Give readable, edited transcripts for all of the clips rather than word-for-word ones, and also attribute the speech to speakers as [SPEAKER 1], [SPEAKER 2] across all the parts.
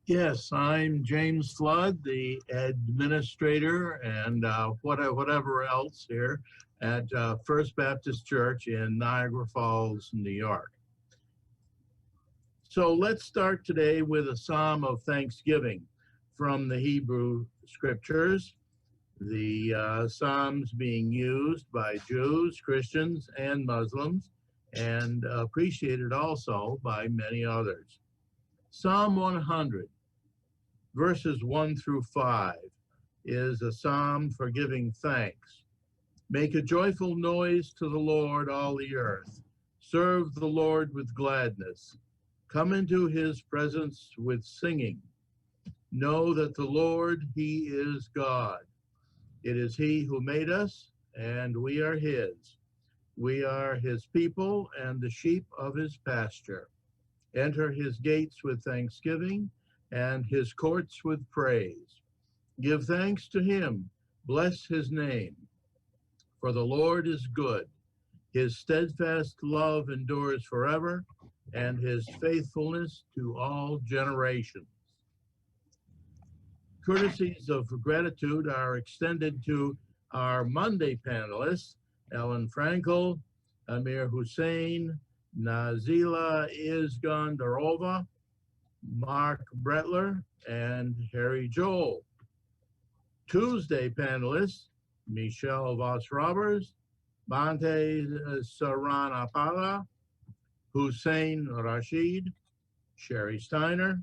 [SPEAKER 1] Yes, I'm James Flood, the administrator and whatever else here at First Baptist Church in Niagara Falls, New York. So let's start today with a psalm of thanksgiving from the Hebrew Scriptures. The psalms being used by Jews, Christians, and Muslims, and appreciated also by many others. Psalm 100. Verses 1 through 5 is a psalm for giving thanks. Make a joyful noise to the Lord, all the earth. Serve the Lord with gladness. Come into his presence with singing. Know that the Lord, he is God. It is he who made us, and we are his. We are his people and the sheep of his pasture. Enter his gates with thanksgiving, and his courts with praise. Give thanks to him, bless his name. For the Lord is good. His steadfast love endures forever, and his faithfulness to all generations. Courtesies of gratitude are extended to our Monday panelists, Ellen Frankel, Amir Hussein, Nazila Izgandarova, Mark Bretler, and Harry Joel. Tuesday panelists, Michelle Voss-Roberts, Bante Saranapala, Hussein Rashid, Sherry Steiner,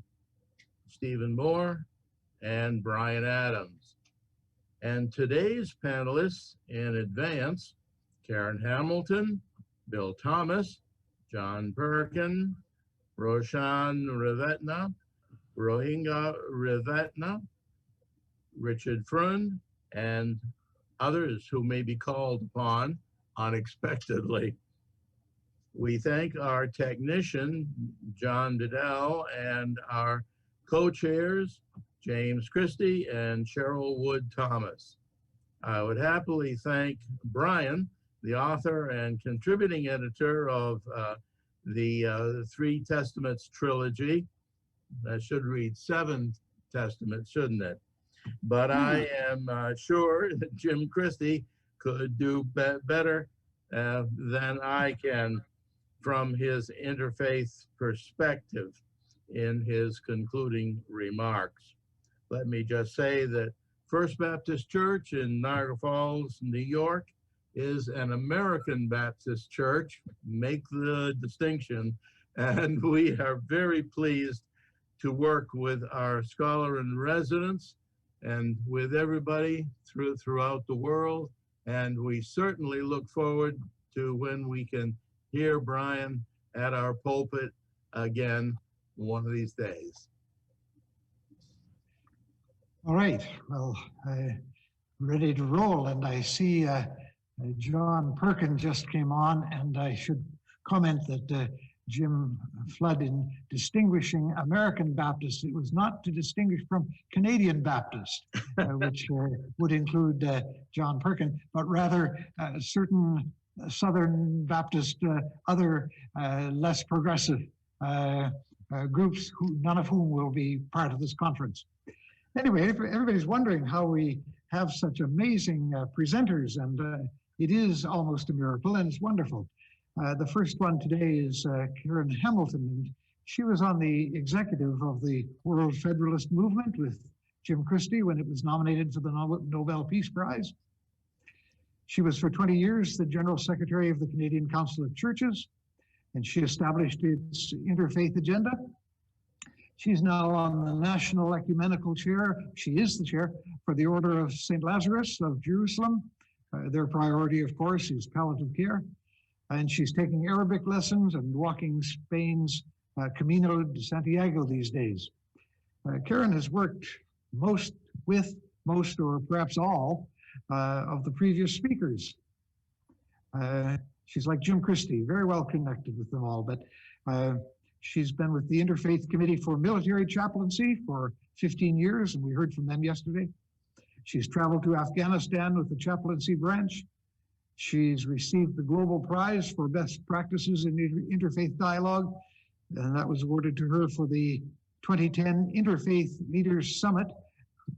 [SPEAKER 1] Stephen Moore, and Brian Adams. And today's panelists in advance, Karen Hamilton, Bill Thomas, John Perkin, Roshan Revetna, Rohingya Revetna, Richard Frund, and others who may be called upon unexpectedly. We thank our technician, John Bedell, and our co-chairs, James Christie and Cheryl Wood Thomas. I would happily thank Brian, the author and contributing editor of the Three Testaments trilogy. That should read 7 Testaments, shouldn't it? But I am sure that Jim Christie could do better than I can from his interfaith perspective in his concluding remarks. Let me just say that First Baptist Church in Niagara Falls, New York, is an American Baptist church, make the distinction, and we are very pleased to work with our scholar in residence and with everybody throughout the world, and we certainly look forward to when we can hear Brian at our pulpit again one of these days.
[SPEAKER 2] All right, well, ready to roll, and I see John Perkin just came on, and I should comment that Jim Flood, in distinguishing American Baptists, it was not to distinguish from Canadian Baptist, which would include John Perkin, but rather certain Southern Baptist, other less progressive groups, none of whom will be part of this conference. Anyway, everybody's wondering how we have such amazing presenters, and it is almost a miracle, and it's wonderful. The first one today is Karen Hamilton, and she was on the executive of the World Federalist Movement with Jim Christie when it was nominated for the Nobel Peace Prize. She was for 20 years the General Secretary of the Canadian Council of Churches, and she established its interfaith agenda. She's now on the National Ecumenical Chair. She is the chair for the Order of St. Lazarus of Jerusalem. Their priority, of course, is palliative care. And she's taking Arabic lessons and walking Spain's Camino de Santiago these days. Karen has worked with most or perhaps all of the previous speakers. She's like Jim Christie, very well connected with them all, but she's been with the Interfaith Committee for Military Chaplaincy for 15 years, and we heard from them yesterday. She's traveled to Afghanistan with the chaplaincy branch. She's received the Global Prize for Best Practices in Interfaith Dialogue, and that was awarded to her for the 2010 Interfaith Leaders Summit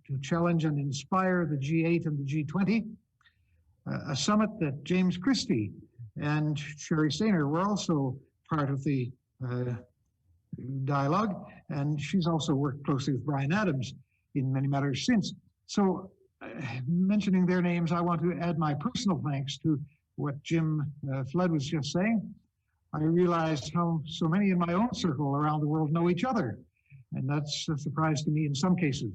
[SPEAKER 2] to challenge and inspire the G8 and the G20, a summit that James Christie and Sherry Sainer were also part of the dialogue, and she's also worked closely with Brian Adams in many matters since. So mentioning their names, I want to add my personal thanks to what Jim Flood was just saying. I realized how so many in my own circle around the world know each other, and that's a surprise to me in some cases.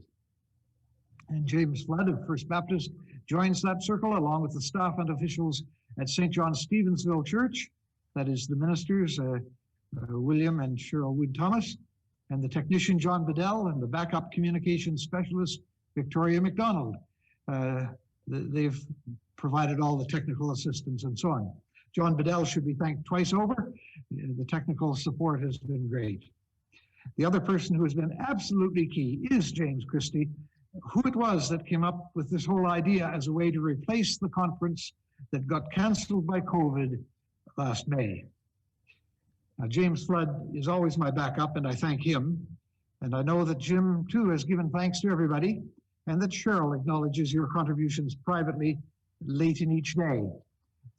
[SPEAKER 2] And James Flood of First Baptist joins that circle along with the staff and officials at St. John Stevensville Church, that is the ministers, William and Cheryl Wood Thomas, and the technician John Bedell, and the backup communications specialist Victoria McDonald. They've provided all the technical assistance and so on. John Bedell should be thanked twice over. The technical support has been great. The other person who has been absolutely key is James Christie, who it was that came up with this whole idea as a way to replace the conference that got canceled by COVID last May. Now, James Flood is always my backup, and I thank him. And I know that Jim, too, has given thanks to everybody, and that Cheryl acknowledges your contributions privately late in each day.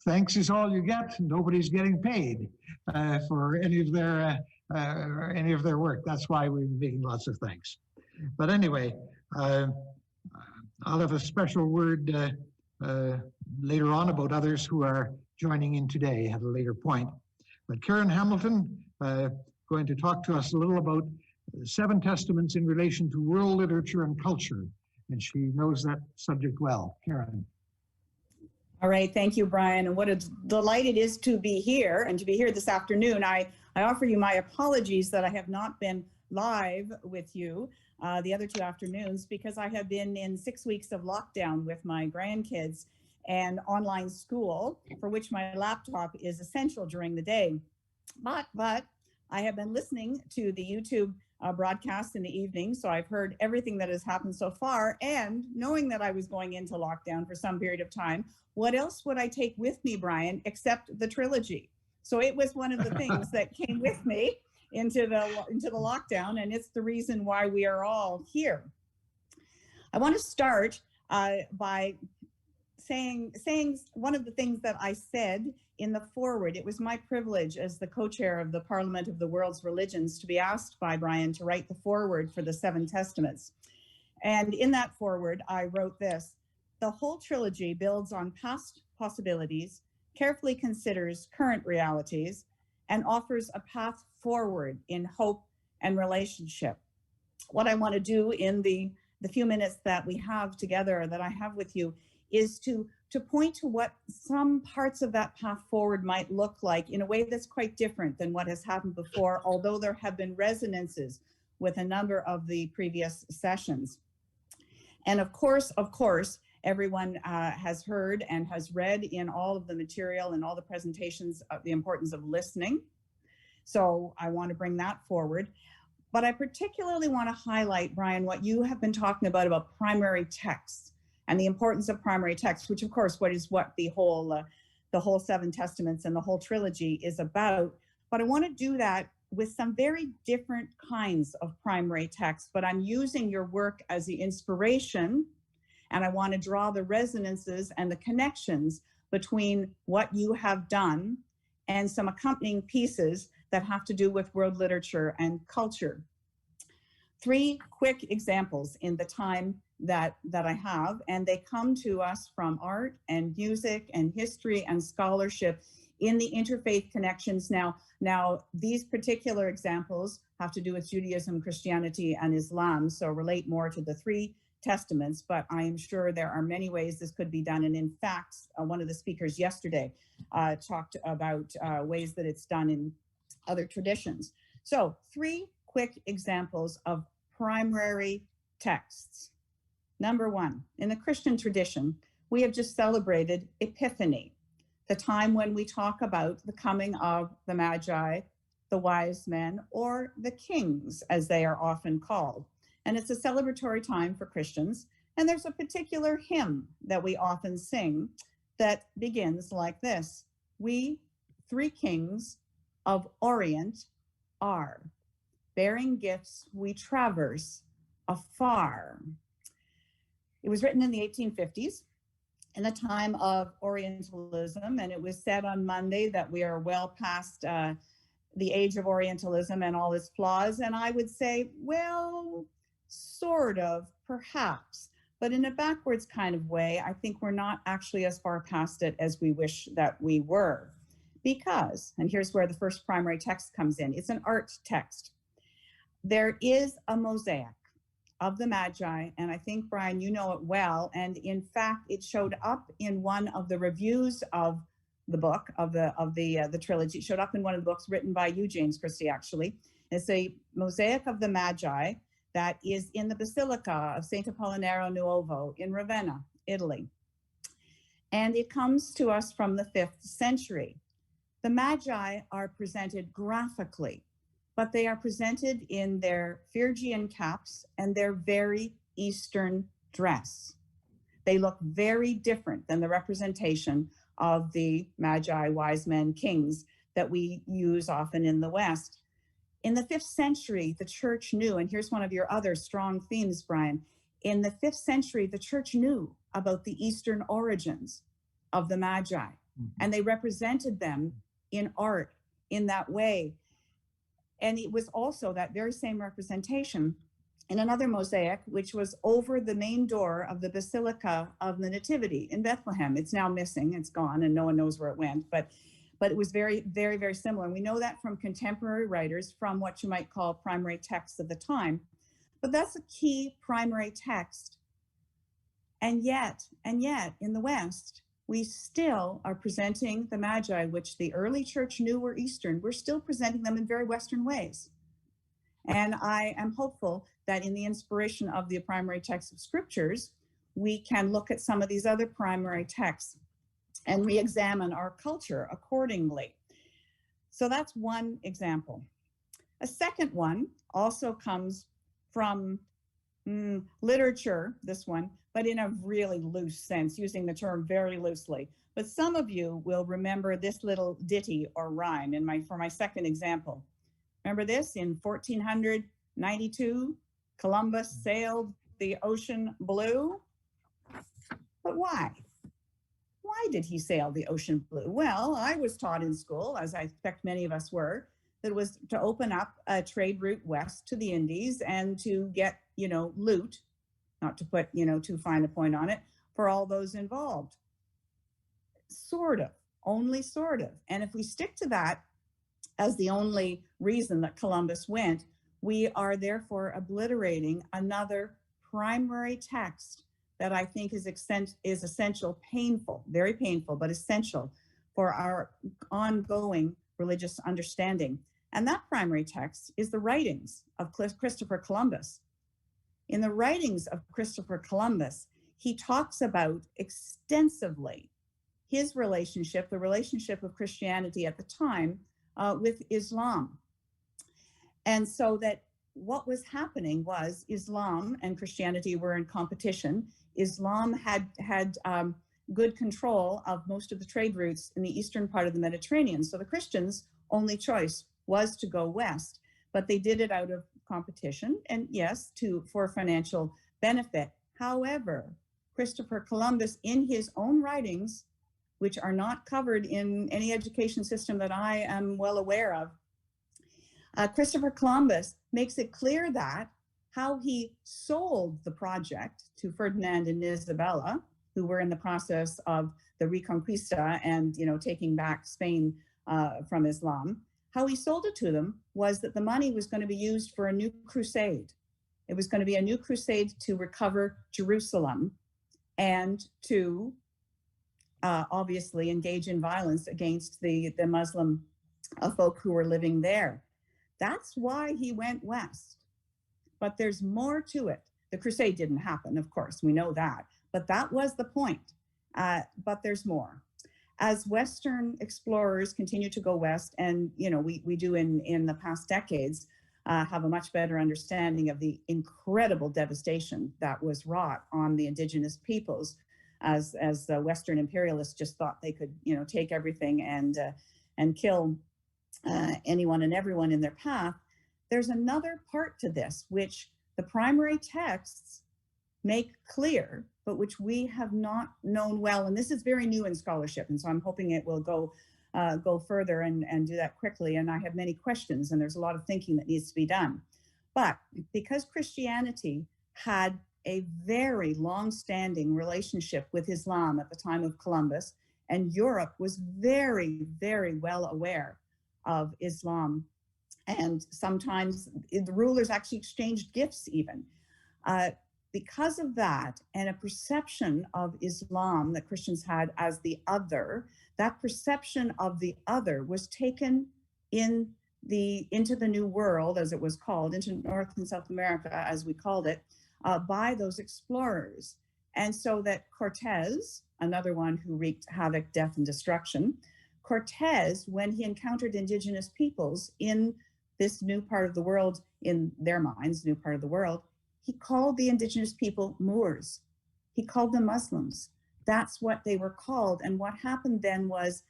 [SPEAKER 2] Thanks is all you get. Nobody's getting paid for any of their work. That's why we're making lots of thanks. But anyway, I'll have a special word later on about others who are joining in today at a later point. But Karen Hamilton going to talk to us a little about 7 testaments in relation to world literature and culture, and she knows that subject well. Karen.
[SPEAKER 3] All right, thank you, Brian. And what a delight it is to be here and to be here this afternoon. I offer you my apologies that I have not been live with you the other 2 afternoons because I have been in 6 weeks of lockdown with my grandkids and online school, for which my laptop is essential during the day. But I have been listening to the YouTube broadcast in the evening, so I've heard everything that has happened so far, and knowing that I was going into lockdown for some period of time, what else would I take with me, Brian, except the trilogy? So it was one of the things that came with me into the lockdown, and it's the reason why we are all here. I want to start by saying one of the things that I said in the foreword. It was my privilege as the co-chair of the Parliament of the World's Religions to be asked by Brian to write the foreword for the 7 Testaments. And in that foreword, I wrote this: the whole trilogy builds on past possibilities, carefully considers current realities, and offers a path forward in hope and relationship. What I want to do in the few minutes that we have together, that I have with you, is to point to what some parts of that path forward might look like in a way that's quite different than what has happened before, although there have been resonances with a number of the previous sessions. And of course, everyone has heard and has read in all of the material and all the presentations the importance of listening. So I want to bring that forward. But I particularly want to highlight, Brian, what you have been talking about primary texts and the importance of primary text, which of course what the whole 7 Testaments and the whole trilogy is about. But I want to do that with some very different kinds of primary text, but I'm using your work as the inspiration, and I want to draw the resonances and the connections between what you have done and some accompanying pieces that have to do with world literature and culture. 3 quick examples in the time that I have, and they come to us from art and music and history and scholarship in the interfaith connections. Now these particular examples have to do with Judaism, Christianity, and Islam, so relate more to the 3 Testaments, but I am sure there are many ways this could be done. And in fact, one of the speakers yesterday talked about ways that it's done in other traditions. So 3 quick examples of primary texts. Number 1, in the Christian tradition, we have just celebrated Epiphany, the time when we talk about the coming of the Magi, the wise men, or the kings, as they are often called. And it's a celebratory time for Christians. And there's a particular hymn that we often sing that begins like this: we 3 kings of Orient are. bearing gifts we traverse afar. It was written in the 1850s in a time of Orientalism, and it was said on Monday that we are well past the age of Orientalism and all its flaws. And I would say, well, sort of, perhaps, but in a backwards kind of way. I think we're not actually as far past it as we wish that we were. Because, and here's where the first primary text comes in, it's an art text. There is a mosaic of the Magi, and I think, Brian, you know it well, and in fact, it showed up in one of the reviews of the book, of the trilogy. It showed up in one of the books written by you, James Christie, actually. It's a mosaic of the Magi that is in the Basilica of St. Apollinare Nuovo in Ravenna, Italy. And it comes to us from the 5th century. The Magi are presented graphically, but they are presented in their Phrygian caps and their very Eastern dress. They look very different than the representation of the Magi, wise men, kings that we use often in the West. In the 5th century, the church knew, and here's one of your other strong themes, Brian. In the 5th century, the church knew about the Eastern origins of the Magi, and they represented them in art in that way. And it was also that very same representation in another mosaic, which was over the main door of the Basilica of the Nativity in Bethlehem. It's now missing, it's gone, and no one knows where it went, but it was very, very, very similar. And we know that from contemporary writers, from what you might call primary texts of the time. But that's a key primary text. And yet, in the West, we still are presenting the Magi, which the early church knew were Eastern. We're still presenting them in very Western ways. And I am hopeful that in the inspiration of the primary text of scriptures, we can look at some of these other primary texts and re-examine our culture accordingly. So that's one example. A second one also comes from literature, this one, but in a really loose sense, using the term very loosely. But some of you will remember this little ditty or rhyme for my second example. Remember this? In 1492, Columbus sailed the ocean blue. But why? Why did he sail the ocean blue? Well, I was taught in school, as I expect many of us were, that it was to open up a trade route west to the Indies and to get, loot, not to put, too fine a point on it, for all those involved. Sort of, only sort of. And if we stick to that as the only reason that Columbus went, we are therefore obliterating another primary text that I think is essential, painful, very painful, but essential for our ongoing religious understanding. And that primary text is the writings of Christopher Columbus. In the writings of Christopher Columbus, he talks about extensively his relationship, the relationship of Christianity at the time with Islam. And so that what was happening was Islam and Christianity were in competition. Islam had good control of most of the trade routes in the eastern part of the Mediterranean. So the Christians' only choice was to go west, but they did it out of competition and yes, for financial benefit. However, Christopher Columbus, in his own writings, which are not covered in any education system that I am well aware of, Christopher Columbus makes it clear that how he sold the project to Ferdinand and Isabella, who were in the process of the Reconquista and taking back Spain from Islam, how he sold it to them was that the money was going to be used for a new crusade. It was going to be a new crusade to recover Jerusalem and to obviously engage in violence against the Muslim folk who were living there. That's why he went west. But there's more to it. The crusade didn't happen, of course, we know that, but that was the point. But there's more. As Western explorers continue to go west, and we do in the past decades, have a much better understanding of the incredible devastation that was wrought on the indigenous peoples, as the Western imperialists just thought they could take everything and kill anyone and everyone in their path. there's another part to this, which the primary texts make clear, but which we have not known well. And this is very new in scholarship. And so I'm hoping it will go further and do that quickly. And I have many questions, and there's a lot of thinking that needs to be done. But because Christianity had a very long-standing relationship with Islam at the time of Columbus, and Europe was very, very well aware of Islam, and sometimes the rulers actually exchanged gifts even. Because of that, and a perception of Islam that Christians had as the other, that perception of the other was taken into the New World, as it was called, into North and South America, as we called it, by those explorers. And so that Cortez, another one who wreaked havoc, death, and destruction, Cortez, when he encountered indigenous peoples in this new part of the world, in their minds, new part of the world, he called the indigenous people Moors. He called them Muslims. That's what they were called. And what happened then was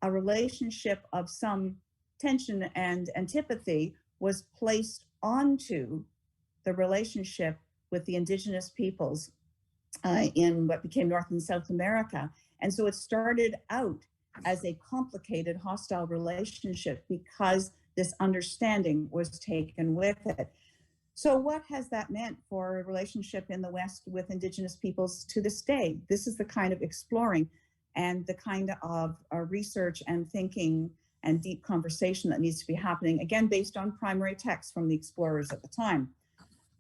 [SPEAKER 3] a relationship of some tension and antipathy was placed onto the relationship with the indigenous peoples in what became North and South America. And so it started out as a complicated, hostile relationship because this understanding was taken with it. So what has that meant for a relationship in the West with indigenous peoples to this day? This is the kind of exploring and the kind of research and thinking and deep conversation that needs to be happening, again, based on primary texts from the explorers at the time.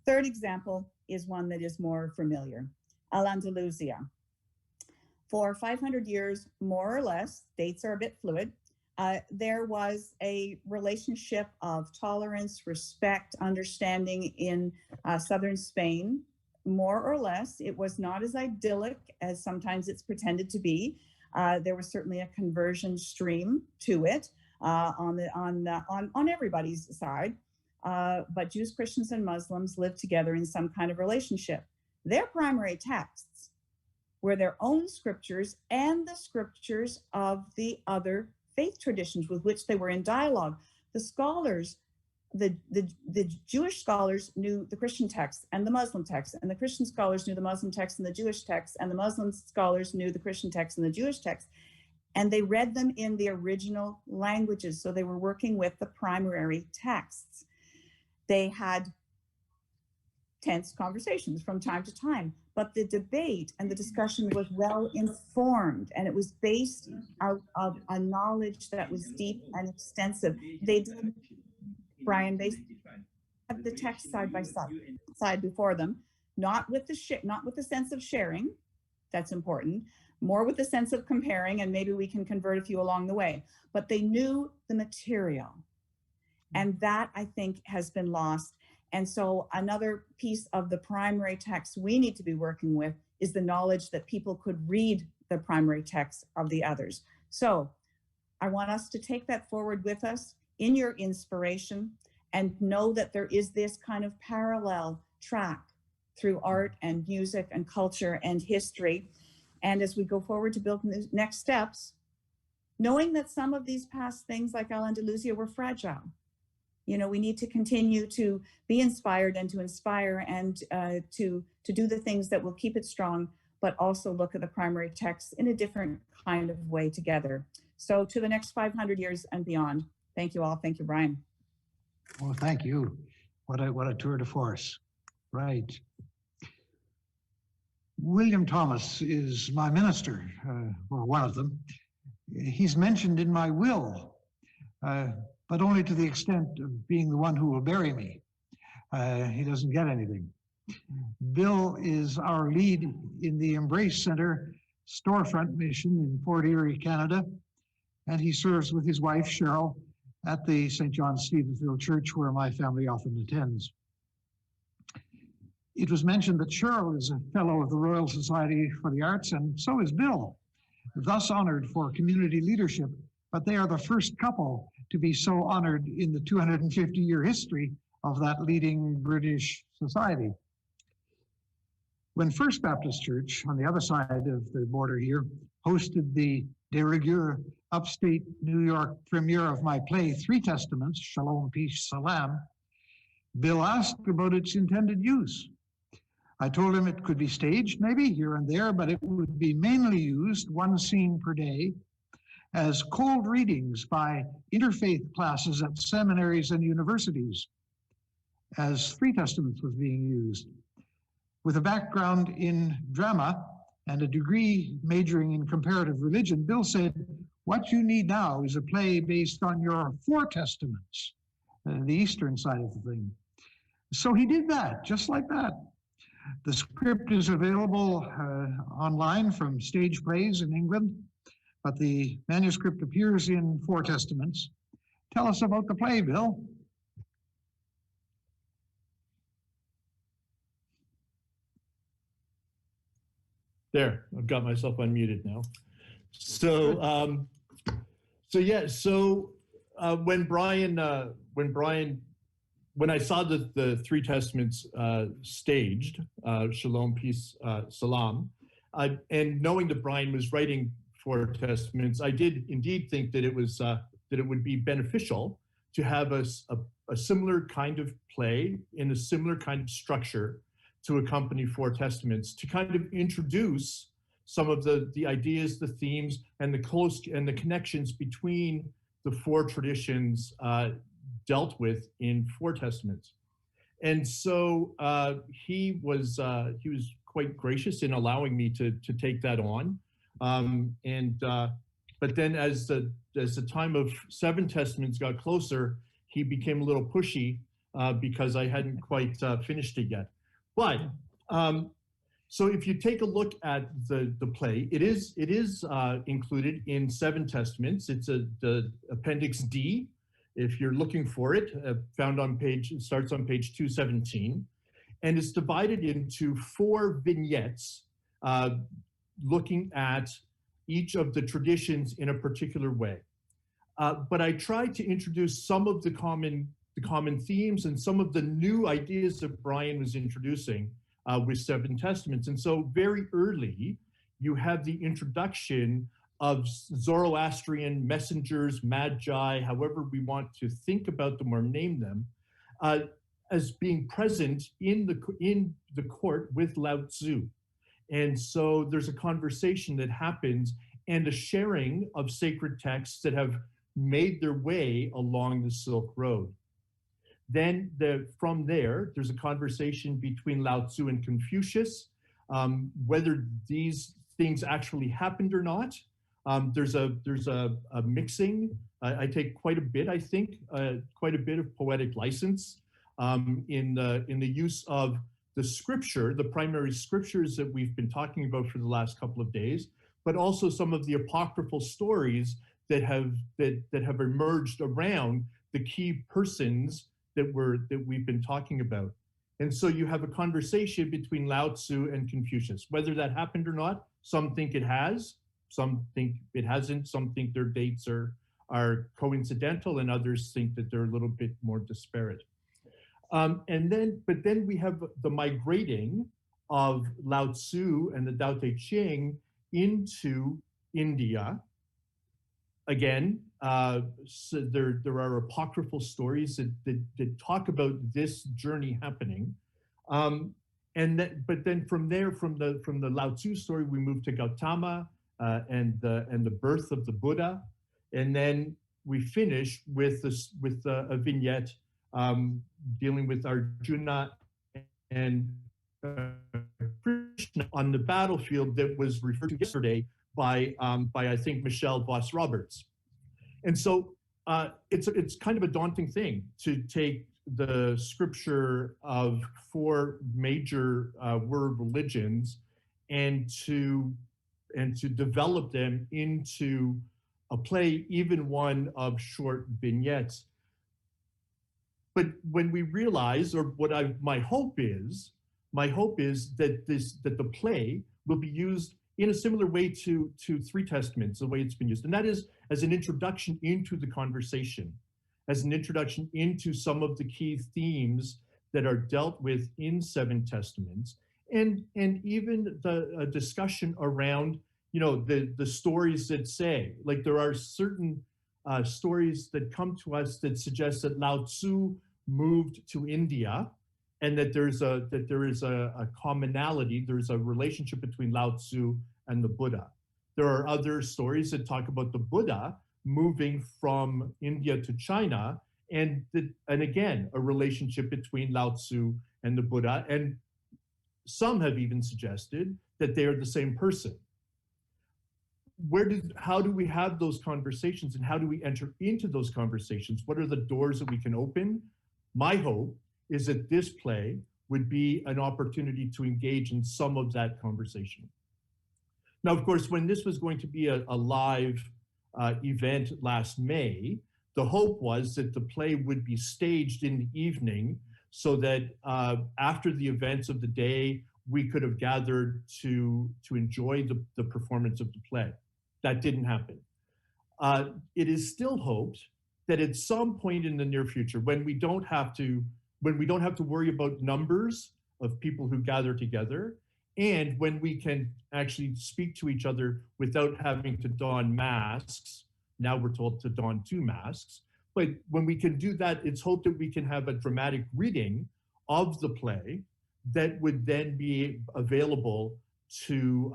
[SPEAKER 3] Third example is one that is more familiar, Al-Andalusia. For 500 years, more or less, dates are a bit fluid, there was a relationship of tolerance, respect, understanding in southern Spain. More or less, it was not as idyllic as sometimes it's pretended to be. There was certainly a conversion stream to it on everybody's side. But Jews, Christians, and Muslims lived together in some kind of relationship. Their primary texts were their own scriptures and the scriptures of the other faith traditions with which they were in dialogue. The scholars, the Jewish scholars knew the Christian text and the Muslim text, and the Christian scholars knew the Muslim text and the Jewish text, and the Muslim scholars knew the Christian text and the Jewish text. And they read them in the original languages, so they were working with the primary texts. They had tense conversations from time to time, but the debate and the discussion was well informed, and it was based out of a knowledge that was deep and extensive. They did, Brian, they had the text side by side before them, not with the sense of sharing, that's important, more with the sense of comparing, and maybe we can convert a few along the way, but they knew the material. And that, I think, has been lost. And so another piece of the primary text we need to be working with is the knowledge that people could read the primary text of the others. So I want us to take that forward with us in your inspiration and know that there is this kind of parallel track through art and music and culture and history. And as we go forward to build the next steps, knowing that some of these past things like Al-Andalusia were fragile. You know, we need to continue to be inspired and to inspire and to do the things that will keep it strong, but also look at the primary text in a different kind of way together. So to the next 500 years and beyond. Thank you all. Thank you, Brian.
[SPEAKER 2] Well, thank you. What a tour de force. Right. William Thomas is my minister, or one of them. He's mentioned in my will, but only to the extent of being the one who will bury me. He doesn't get anything. Bill is our lead in the Embrace Center storefront mission in Fort Erie, Canada, and he serves with his wife, Cheryl, at the St. John Stevensville Church, where my family often attends. It was mentioned that Cheryl is a fellow of the Royal Society for the Arts, and so is Bill, thus honored for community leadership, but they are the first couple to be so honored in the 250-year history of that leading British society. When First Baptist Church, on the other side of the border here, hosted the de rigueur upstate New York premiere of my play, Three Testaments, Shalom, Peace, Salam, Bill asked about its intended use. I told him it could be staged maybe here and there, but it would be mainly used, one scene per day, as cold readings by interfaith classes at seminaries and universities, as Three Testaments was being used. With a background in drama and a degree majoring in comparative religion, Bill said, what you need now is a play based on your Four Testaments, the Eastern side of the thing. So he did that, just like that. The script is available online from stage plays in England, but the manuscript appears in Four Testaments. Tell us about the play, Bill.
[SPEAKER 4] There, I've got myself unmuted now. So, when I saw the Three Testaments staged, Shalom, Peace, Salam, and knowing that Brian was writing Four Testaments, I did indeed think that it was that it would be beneficial to have a similar kind of play in a similar kind of structure to accompany Four Testaments, to kind of introduce some of the ideas, the themes, and the connections between the four traditions dealt with in Four Testaments. And so he was quite gracious in allowing me to take that on. But then as the time of Seven Testaments got closer, he became a little pushy because I hadn't quite finished it yet. But so if you take a look at the play, it is included in Seven Testaments. It's the Appendix D, if you're looking for it, it starts on page 217, and it's divided into 4 vignettes looking at each of the traditions in a particular way. But I tried to introduce some of the common themes and some of the new ideas that Brian was introducing with Seven Testaments. And so very early, you have the introduction of Zoroastrian messengers, Magi, however we want to think about them or name them, as being present in the court with Lao Tzu. And so there's a conversation that happens and a sharing of sacred texts that have made their way along the Silk Road. Then from there, there's a conversation between Lao Tzu and Confucius, whether these things actually happened or not. There's a mixing. I take quite a bit, I think, quite a bit of poetic license in the use of the scripture, the primary scriptures that we've been talking about for the last couple of days, but also some of the apocryphal stories that have emerged around the key persons that we've been talking about. And so you have a conversation between Lao Tzu and Confucius. Whether that happened or not, some think it has, some think it hasn't, some think their dates are coincidental, and others think that they're a little bit more disparate. But then we have the migrating of Lao Tzu and the Tao Te Ching into India. Again, so there are apocryphal stories that talk about this journey happening, but then from there, from the Lao Tzu story, we move to Gautama and the birth of the Buddha, and then we finish with a vignette dealing with Arjuna and Krishna on the battlefield that was referred to yesterday by I think Michelle Voss Roberts. And so it's kind of a daunting thing to take the scripture of 4 major world religions and to develop them into a play, even one of short vignettes. But when we realize, or my hope is that the play will be used in a similar way to Three Testaments, the way it's been used. And that is as an introduction into the conversation, as an introduction into some of the key themes that are dealt with in Seven Testaments, and even the discussion around, the stories that say, like there are certain stories that come to us that suggest that Lao Tzu moved to India, and that there is a commonality, there's a relationship between Lao Tzu and the Buddha. There are other stories that talk about the Buddha moving from India to China, and again, a relationship between Lao Tzu and the Buddha, and some have even suggested that they are the same person. How do we have those conversations, and how do we enter into those conversations? What are the doors that we can open? My hope is that this play would be an opportunity to engage in some of that conversation. Now, of course, when this was going to be a live event last May, the hope was that the play would be staged in the evening so that after the events of the day, we could have gathered to enjoy the performance of the play. That didn't happen. It is still hoped that at some point in the near future, when we don't have to worry about numbers of people who gather together, and when we can actually speak to each other without having to don masks. Now we're told to don 2 masks. But when we can do that, it's hoped that we can have a dramatic reading of the play that would then be available to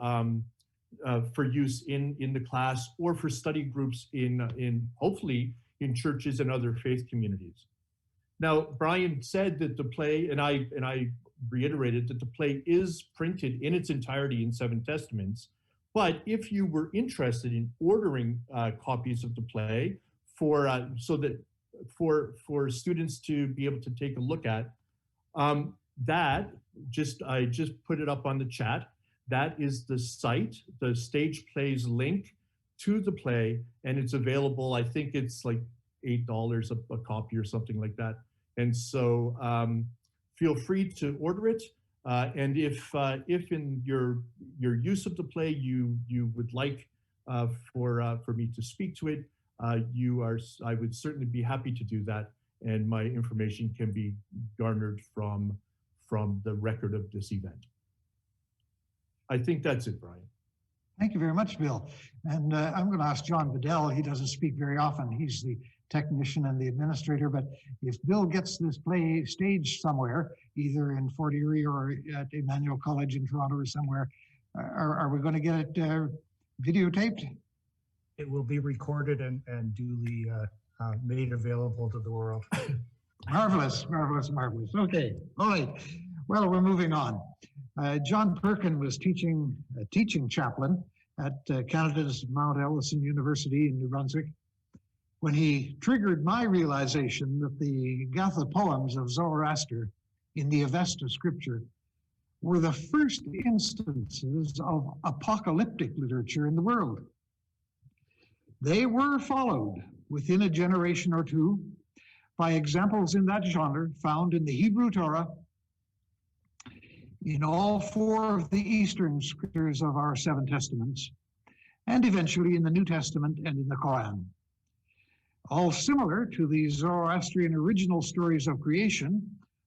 [SPEAKER 4] for use in the class, or for study groups in hopefully in churches and other faith communities. Now, Brian said that the play, and I reiterated that the play is printed in its entirety in 7 Testaments. But if you were interested in ordering copies of the play for students to be able to take a look at, I just put it up on the chat. That is the site, the Stage Plays link to the play, and it's available. I think it's like $8 a copy or something like that. And so feel free to order it. And if in your use of the play you would like for me to speak to it, I would certainly be happy to do that. And my information can be garnered from the record of this event. I think that's it, Brian.
[SPEAKER 2] Thank you very much, Bill. And I'm going to ask John Bedell. He doesn't speak very often. He's the technician and the administrator. But if Bill gets this play staged somewhere, either in Fort Erie or at Emmanuel College in Toronto or somewhere, are we going to get it videotaped?
[SPEAKER 5] It will be recorded and duly made available to the world.
[SPEAKER 2] Marvelous, marvelous, marvelous. Okay, all right. Well, we're moving on. John Perkin was a teaching chaplain at Canada's Mount Ellison University in New Brunswick when he triggered my realization that the Gatha poems of Zoroaster in the Avesta scripture were the first instances of apocalyptic literature in the world. They were followed within a generation or two by examples in that genre found in the Hebrew Torah, in all 4 of the Eastern scriptures of our 7 Testaments, and eventually in the New Testament and in the Quran. All similar to the Zoroastrian original stories of creation,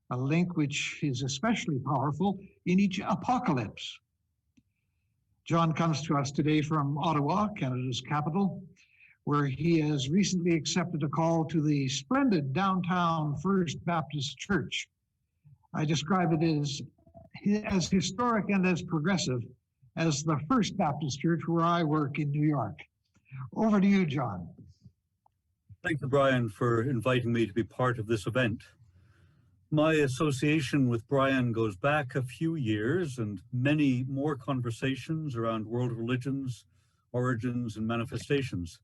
[SPEAKER 2] a link which is especially powerful in each apocalypse. John comes to us today from Ottawa, Canada's capital, where he has recently accepted a call to the splendid downtown First Baptist Church. I describe it as historic and as progressive as the First Baptist Church where I work in New York. Over to you, John.
[SPEAKER 6] Thank you, Brian, for inviting me to be part of this event. My association with Brian goes back a few years, and many more conversations around world religions, origins, and manifestations.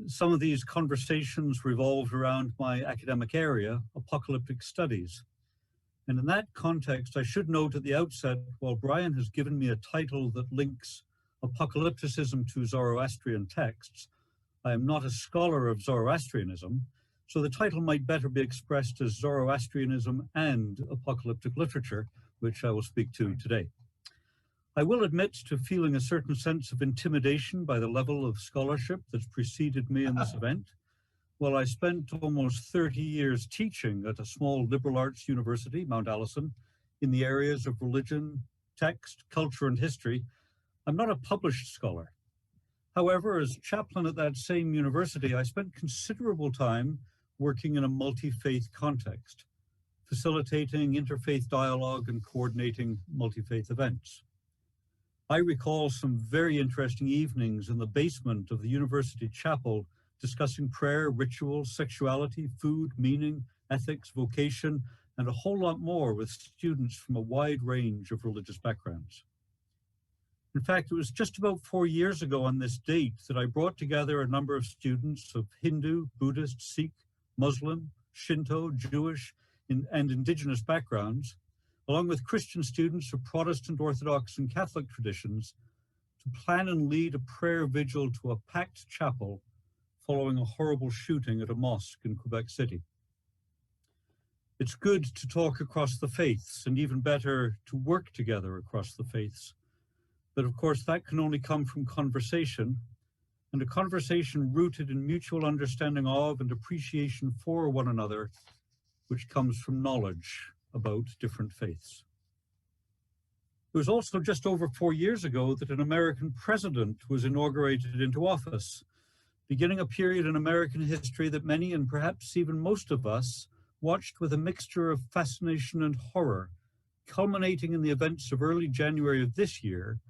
[SPEAKER 6] Some of these conversations revolved around my academic area, apocalyptic studies. And in that context, I should note at the outset, while Brian has given me a title that links apocalypticism to Zoroastrian texts, I am not a scholar of Zoroastrianism, so the title might better be expressed as Zoroastrianism and apocalyptic literature, which I will speak to today. I will admit to feeling a certain sense of intimidation by the level of scholarship that's preceded me in this event. Well, I spent almost 30 years teaching at a small liberal arts university, Mount Allison, in the areas of religion, text, culture, and history. I'm not a published scholar. However, as chaplain at that same university, I spent considerable time working in a multi-faith context, facilitating interfaith dialogue and coordinating multi-faith events. I recall some very interesting evenings in the basement of the university chapel discussing prayer, ritual, sexuality, food, meaning, ethics, vocation, and a whole lot more with students from a wide range of religious backgrounds. In fact, it was just about 4 years ago on this date that I brought together a number of students of Hindu, Buddhist, Sikh, Muslim, Shinto, Jewish, and indigenous backgrounds, along with Christian students of Protestant, Orthodox, and Catholic traditions, to plan and lead a prayer vigil to a packed chapel following a horrible shooting at a mosque in Quebec City. It's good to talk across the faiths, and even better, to work together across the faiths. But of course, that can only come from conversation, and a conversation rooted in mutual understanding of and appreciation for one another, which comes from knowledge about different faiths. It was also just over 4 years ago that an American president was inaugurated into office, beginning a period in American history that many, and perhaps even most of us, watched with a mixture of fascination and horror, culminating in the events of early January of this year,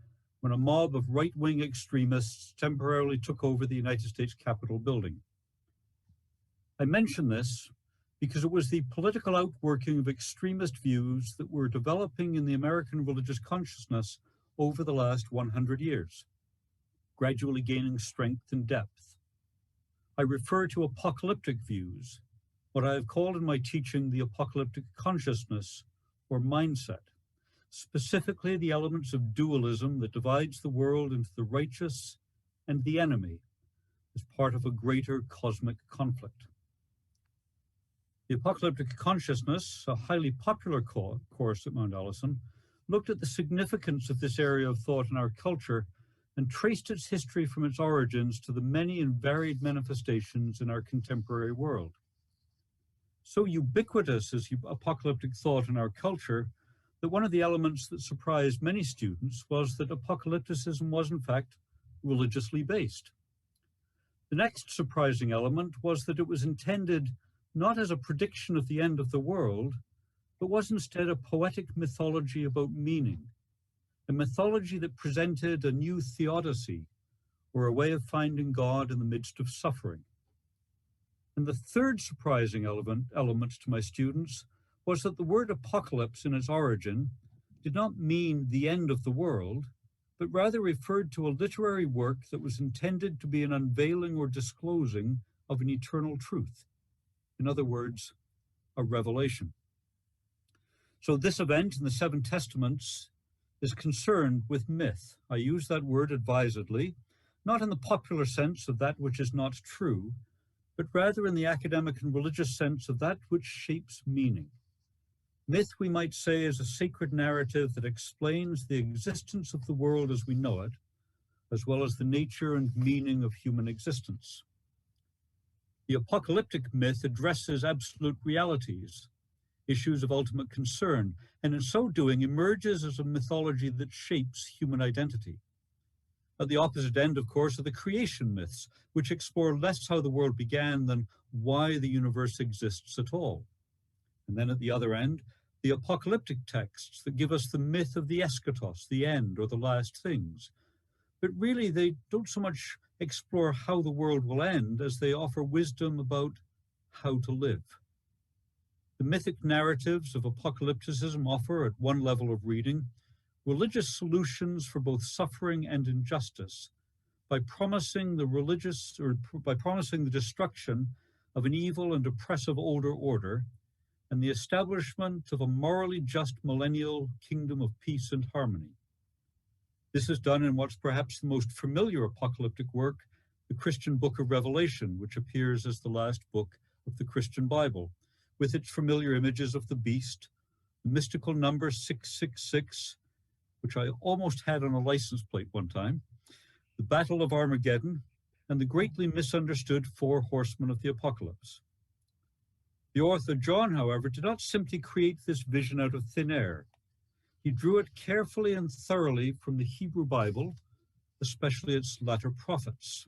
[SPEAKER 6] when a mob of right-wing extremists temporarily took over the United States Capitol building. I mention this because it was the political outworking of extremist views that were developing in the American religious consciousness over the last 100 years, gradually gaining strength and depth. I refer to apocalyptic views, what I have called in my teaching the apocalyptic consciousness or mindset, specifically the elements of dualism that divides the world into the righteous and the enemy as part of a greater cosmic conflict. The apocalyptic consciousness, a highly popular course at Mount Allison, looked at the significance of this area of thought in our culture and traced its history from its origins to the many and varied manifestations in our contemporary world. So ubiquitous is apocalyptic thought in our culture that one of the elements that surprised many students was that apocalypticism was in fact religiously based. The next surprising element was that it was intended not as a prediction of the end of the world, but was instead a poetic mythology about meaning, a mythology that presented a new theodicy, or a way of finding God in the midst of suffering. And the third surprising element to my students was that the word apocalypse in its origin did not mean the end of the world, but rather referred to a literary work that was intended to be an unveiling or disclosing of an eternal truth. In other words, a revelation. So this event in the Seven Testaments is concerned with myth. I use that word advisedly, not in the popular sense of that which is not true, but rather in the academic and religious sense of that which shapes meaning. Myth, we might say, is a sacred narrative that explains the existence of the world as we know it, as well as the nature and meaning of human existence. The apocalyptic myth addresses absolute realities, issues of ultimate concern, and in so doing emerges as a mythology that shapes human identity. At the opposite end, of course, are the creation myths, which explore less how the world began than why the universe exists at all. And then at the other end, the apocalyptic texts that give us the myth of the eschatos, the end, or the last things. But really, they don't so much explore how the world will end as they offer wisdom about how to live. The mythic narratives of apocalypticism offer, at one level of reading, religious solutions for both suffering and injustice by promising the destruction of an evil and oppressive older order and the establishment of a morally just millennial kingdom of peace and harmony. This is done in what's perhaps the most familiar apocalyptic work, the Christian book of Revelation, which appears as the last book of the Christian Bible, with its familiar images of the beast, the mystical number 666, which I almost had on a license plate one time, the Battle of Armageddon, and the greatly misunderstood 4 horsemen of the apocalypse. The author John, however, did not simply create this vision out of thin air. He drew it carefully and thoroughly from the Hebrew Bible, especially its latter prophets.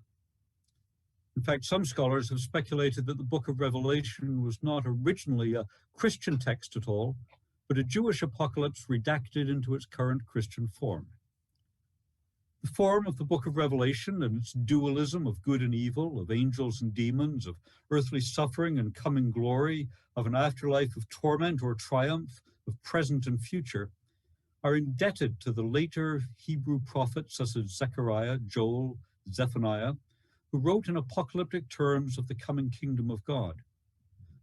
[SPEAKER 6] In fact, some scholars have speculated that the book of Revelation was not originally a Christian text at all, but a Jewish apocalypse redacted into its current Christian form. The form of the book of Revelation and its dualism of good and evil, of angels and demons, of earthly suffering and coming glory, of an afterlife of torment or triumph, of present and future, are indebted to the later Hebrew prophets such as Zechariah, Joel, Zephaniah, who wrote in apocalyptic terms of the coming kingdom of God.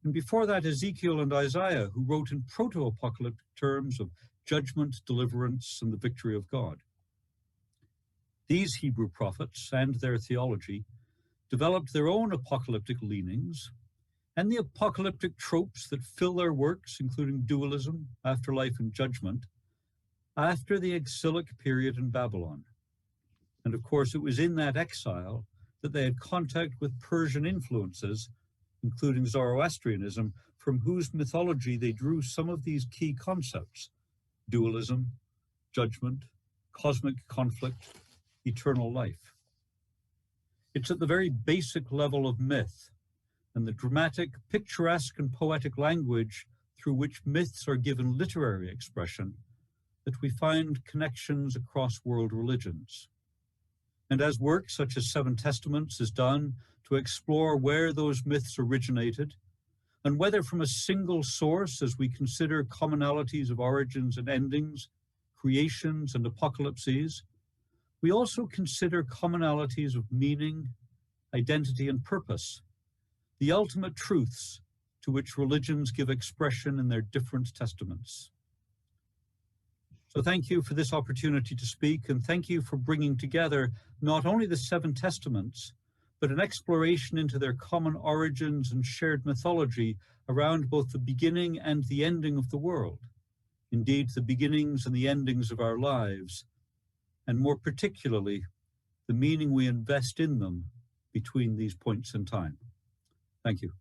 [SPEAKER 6] And before that, Ezekiel and Isaiah, who wrote in proto-apocalyptic terms of judgment, deliverance, and the victory of God. These Hebrew prophets and their theology developed their own apocalyptic leanings and the apocalyptic tropes that fill their works, including dualism, afterlife, and judgment, after the exilic period in Babylon. And of course, it was in that exile that they had contact with Persian influences, including Zoroastrianism, from whose mythology they drew some of these key concepts: dualism, judgment, cosmic conflict, eternal life. It's at the very basic level of myth and the dramatic, picturesque, and poetic language through which myths are given literary expression that we find connections across world religions. And as work such as Seven Testaments is done to explore where those myths originated, and whether from a single source as we consider commonalities of origins and endings, creations and apocalypses, we also consider commonalities of meaning, identity, and purpose, the ultimate truths to which religions give expression in their different testaments. So thank you for this opportunity to speak, and thank you for bringing together not only the Seven Testaments, but an exploration into their common origins and shared mythology around both the beginning and the ending of the world, indeed the beginnings and the endings of our lives, and more particularly, the meaning we invest in them between these points in time. Thank you.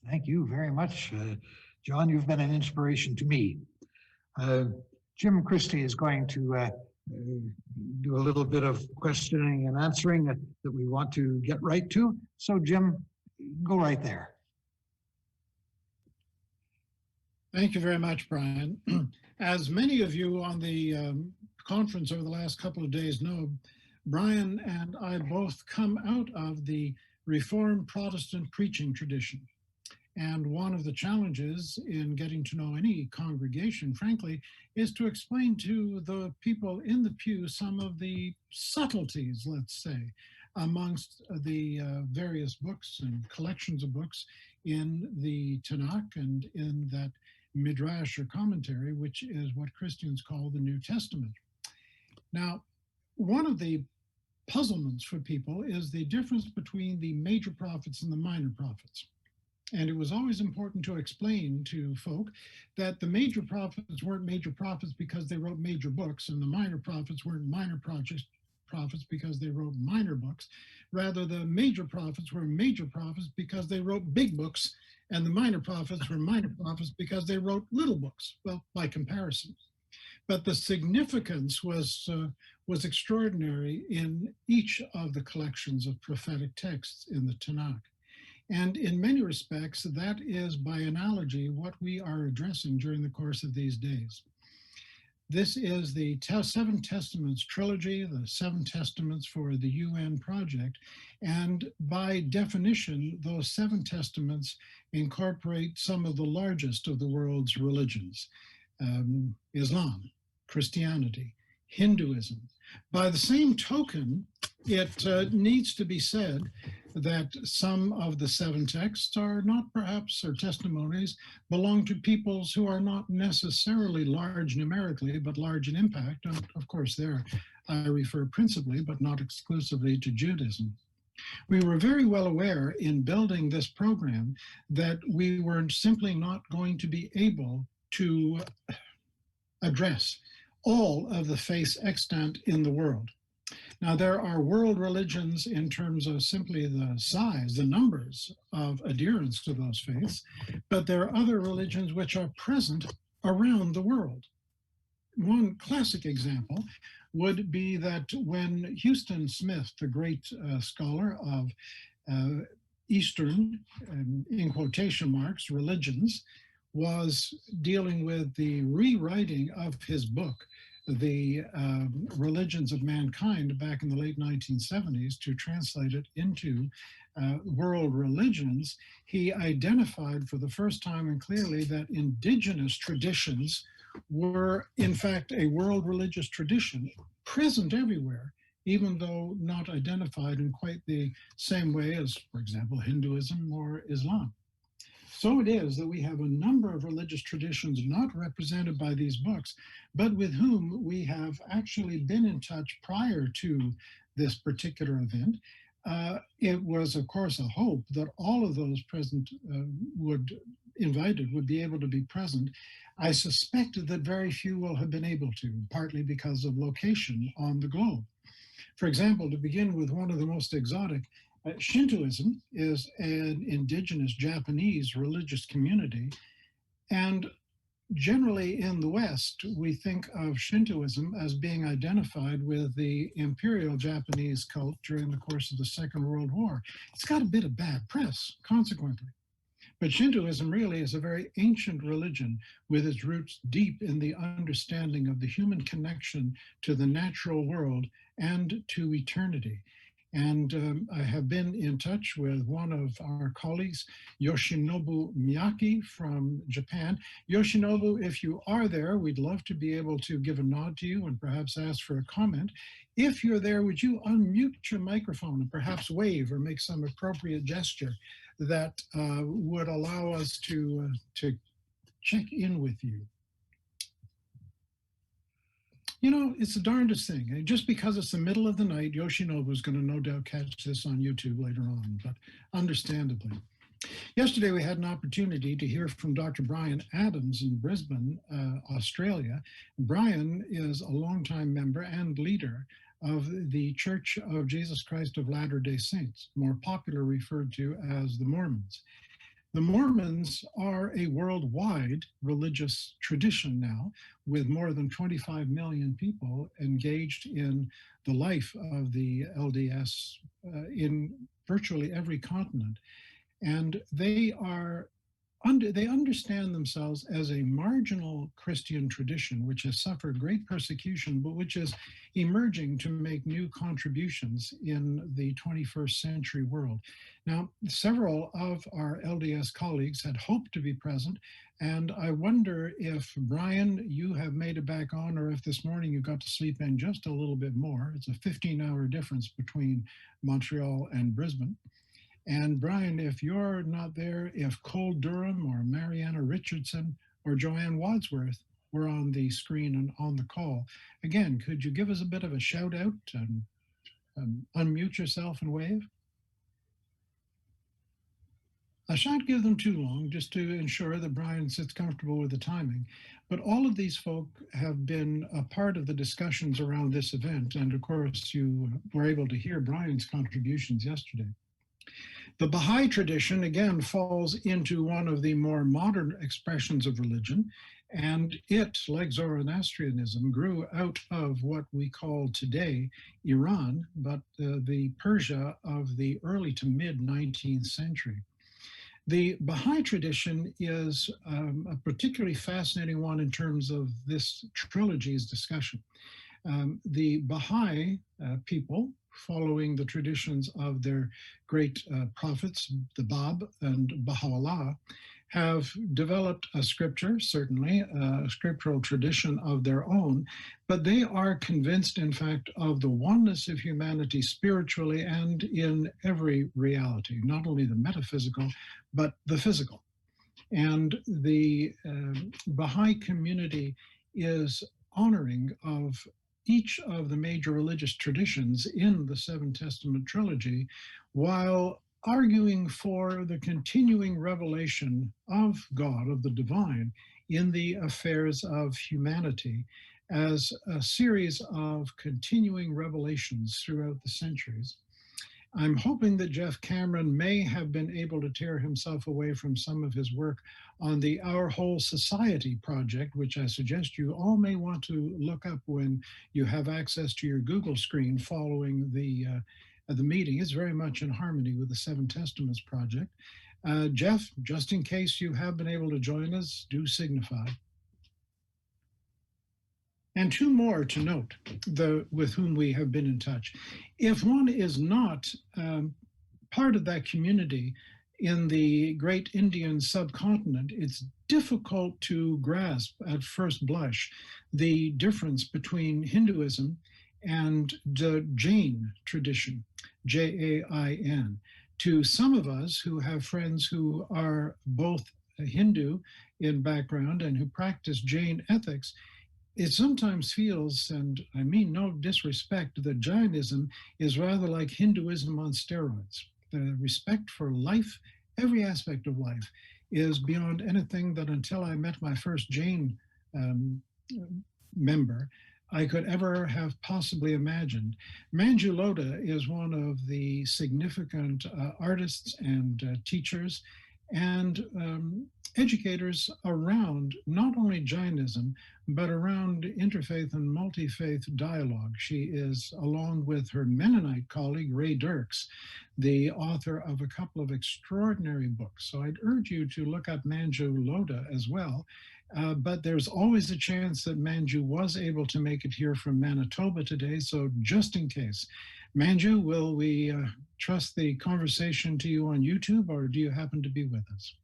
[SPEAKER 2] Thank you very much, John. You've been an inspiration to me. Jim Christie is going to do a little bit of questioning and answering that we want to get right to. So Jim, go right there.
[SPEAKER 7] Thank you very much, Brian. As many of you on the conference over the last couple of days know, Brian and I both come out of the Reformed Protestant preaching tradition. And one of the challenges in getting to know any congregation, frankly, is to explain to the people in the pew some of the subtleties, let's say, amongst the various books and collections of books in the Tanakh and in that midrash or commentary, which is what Christians call the New Testament. Now, one of the puzzlements for people is the difference between the major prophets and the minor prophets. And it was always important to explain to folk that the major prophets weren't major prophets because they wrote major books, and the minor prophets weren't minor prophets because they wrote minor books. Rather, the major prophets were major prophets because they wrote big books, and the minor prophets were minor prophets because they wrote little books, well, by comparison. But the significance was extraordinary in each of the collections of prophetic texts in the Tanakh. And in many respects, that is, by analogy, what we are addressing during the course of these days. This is the Seven Testaments trilogy, the Seven Testaments for the UN project. And by definition, those Seven Testaments incorporate some of the largest of the world's religions: Islam, Christianity, Hinduism. By the same token, it needs to be said that some of the seven texts are not perhaps, or testimonies, belong to peoples who are not necessarily large numerically, but large in impact. And of course, there I refer principally, but not exclusively, to Judaism. We were very well aware in building this program that we were simply not going to be able to address all of the faiths extant in the world. Now, there are world religions in terms of simply the size, the numbers of adherents to those faiths, but there are other religions which are present around the world. One classic example would be that when Houston Smith, the great scholar of Eastern, in quotation marks, religions, was dealing with the rewriting of his book, The Religions of Mankind, back in the late 1970s, to translate it into world religions, he identified for the first time and clearly that indigenous traditions were in fact a world religious tradition present everywhere, even though not identified in quite the same way as, for example, Hinduism or Islam. So it is that we have a number of religious traditions not represented by these books, but with whom we have actually been in touch prior to this particular event. It was, of course, a hope that all of those present would be able to be present. I suspect that very few will have been able to, partly because of location on the globe. For example, to begin with one of the most exotic, Shintoism is an indigenous Japanese religious community. And generally in the West, we think of Shintoism as being identified with the imperial Japanese cult during the course of the Second World War. It's got a bit of bad press, consequently. But Shintoism really is a very ancient religion with its roots deep in the understanding of the human connection to the natural world and to eternity. And I have been in touch with one of our colleagues, Yoshinobu Miyake from Japan. Yoshinobu, if you are there, we'd love to be able to give a nod to you and perhaps ask for a comment. If you're there, would you unmute your microphone and perhaps wave or make some appropriate gesture that would allow us to check in with you? You know, it's the darndest thing. Just because it's the middle of the night, Yoshinobu is going to no doubt catch this on YouTube later on, but understandably. Yesterday, we had an opportunity to hear from Dr. Brian Adams in Brisbane, Australia. Brian is a longtime member and leader of the Church of Jesus Christ of Latter-day Saints, more popularly referred to as the Mormons. The Mormons are a worldwide religious tradition now, with more than 25 million people engaged in the life of the LDS in virtually every continent. And they understand themselves as a marginal Christian tradition, which has suffered great persecution, but which is emerging to make new contributions in the 21st century world. Now, several of our LDS colleagues had hoped to be present, and I wonder if, Brian, you have made it back on, or if this morning you got to sleep in just a little bit more. It's a 15-hour difference between Montreal and Brisbane. And Brian, if you're not there, if Cole Durham or Mariana Richardson or Joanne Wadsworth were on the screen and on the call, again, could you give us a bit of a shout out and unmute yourself and wave? I shan't give them too long, just to ensure that Brian sits comfortable with the timing. But all of these folk have been a part of the discussions around this event. And of course, you were able to hear Brian's contributions yesterday. The Baha'i tradition, again, falls into one of the more modern expressions of religion, and it, like Zoroastrianism, grew out of what we call today Iran, but the Persia of the early to mid-19th century. The Baha'i tradition is a particularly fascinating one in terms of this trilogy's discussion. The Baha'i people, following the traditions of their great prophets, the Bab and Baha'u'llah, have developed a scripture, certainly a scriptural tradition of their own, but they are convinced, in fact, of the oneness of humanity spiritually and in every reality, not only the metaphysical, but the physical. And the Baha'i community is honoring of each of the major religious traditions in the Seven Testament trilogy, while arguing for the continuing revelation of God, of the divine, in the affairs of humanity as a series of continuing revelations throughout the centuries. I'm hoping that Jeff Cameron may have been able to tear himself away from some of his work on the Our Whole Society project, which I suggest you all may want to look up when you have access to your Google screen following the meeting. Is very much in harmony with the Seven Testaments project. Jeff, just in case you have been able to join us, do signify. And two more to note, with whom we have been in touch. If one is not part of that community in the great Indian subcontinent, it's difficult to grasp at first blush the difference between Hinduism and the Jain tradition, Jain. To some of us who have friends who are both Hindu in background and who practice Jain ethics, it sometimes feels, and I mean no disrespect, that Jainism is rather like Hinduism on steroids. The respect for life, every aspect of life, is beyond anything that until I met my first Jain member, I could ever have possibly imagined. Manju Lodha is one of the significant artists and teachers and educators around not only Jainism, but around interfaith and multi-faith dialogue. She is, along with her Mennonite colleague, Ray Dirks, the author of a couple of extraordinary books. So I'd urge you to look up Manju Lodha as well. But there's always a chance that Manju was able to make it here from Manitoba today. So just in case, Manju, will we trust the conversation to you on YouTube, or do you happen to be with us?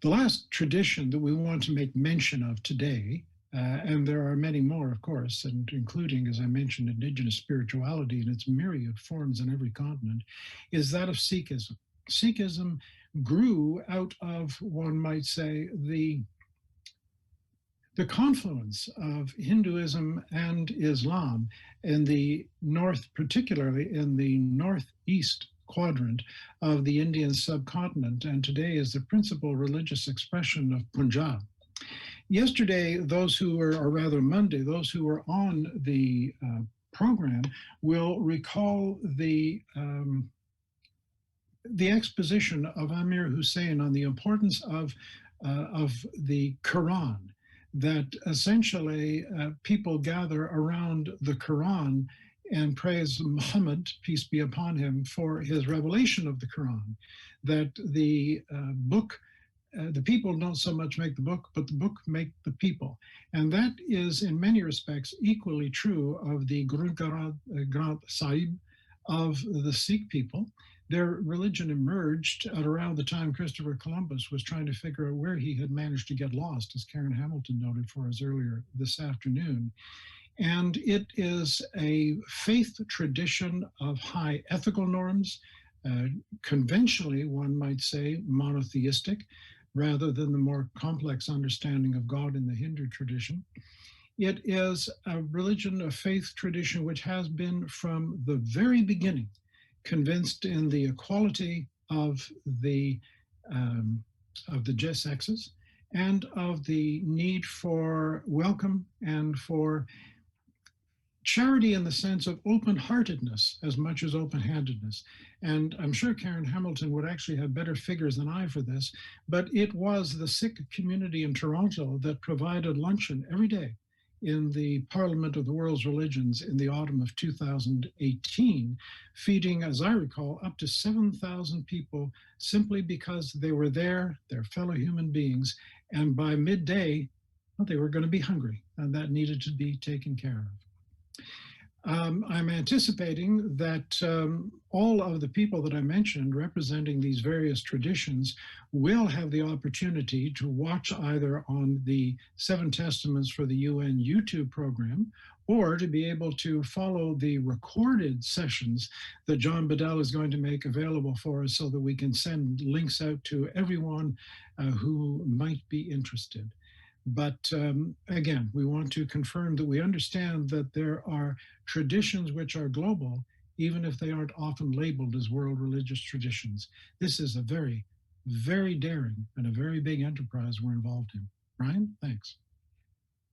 [SPEAKER 7] The last tradition that we want to make mention of today, and there are many more, of course, and including, as I mentioned, indigenous spirituality in its myriad forms in every continent, is that of Sikhism. Sikhism grew out of, one might say, the confluence of Hinduism and Islam in the north, particularly in the northeast quadrant of the Indian subcontinent, and today is the principal religious expression of Punjab. Yesterday, those who were, or rather Monday, those who were on the program will recall the exposition of Amir Hussain on the importance of the Quran, that essentially people gather around the Quran and praise Muhammad, peace be upon him, for his revelation of the Quran, that the book, the people don't so much make the book, but the book make the people. And that is in many respects equally true of the Guru Granth Sahib of the Sikh people. Their religion emerged at around the time Christopher Columbus was trying to figure out where he had managed to get lost, as Karen Hamilton noted for us earlier this afternoon. And it is a faith tradition of high ethical norms, conventionally, one might say, monotheistic, rather than the more complex understanding of God in the Hindu tradition. It is a religion, a faith tradition, which has been from the very beginning convinced in the equality of the sexes and of the need for welcome and for charity in the sense of open-heartedness as much as open-handedness. And I'm sure Karen Hamilton would actually have better figures than I for this, but it was the Sikh community in Toronto that provided luncheon every day in the Parliament of the World's Religions in the autumn of 2018, feeding, as I recall, up to 7,000 people simply because they were there, their fellow human beings, and by midday, well, they were going to be hungry, and that needed to be taken care of. I'm anticipating that all of the people that I mentioned representing these various traditions will have the opportunity to watch either on the Seven Testaments for the UN YouTube program, or to be able to follow the recorded sessions that John Bedell is going to make available for us so that we can send links out to everyone who might be interested. But again, we want to confirm that we understand that there are traditions which are global, even if they aren't often labeled as world religious traditions. This is a very, very daring and a very big enterprise we're involved in. Brian, thanks.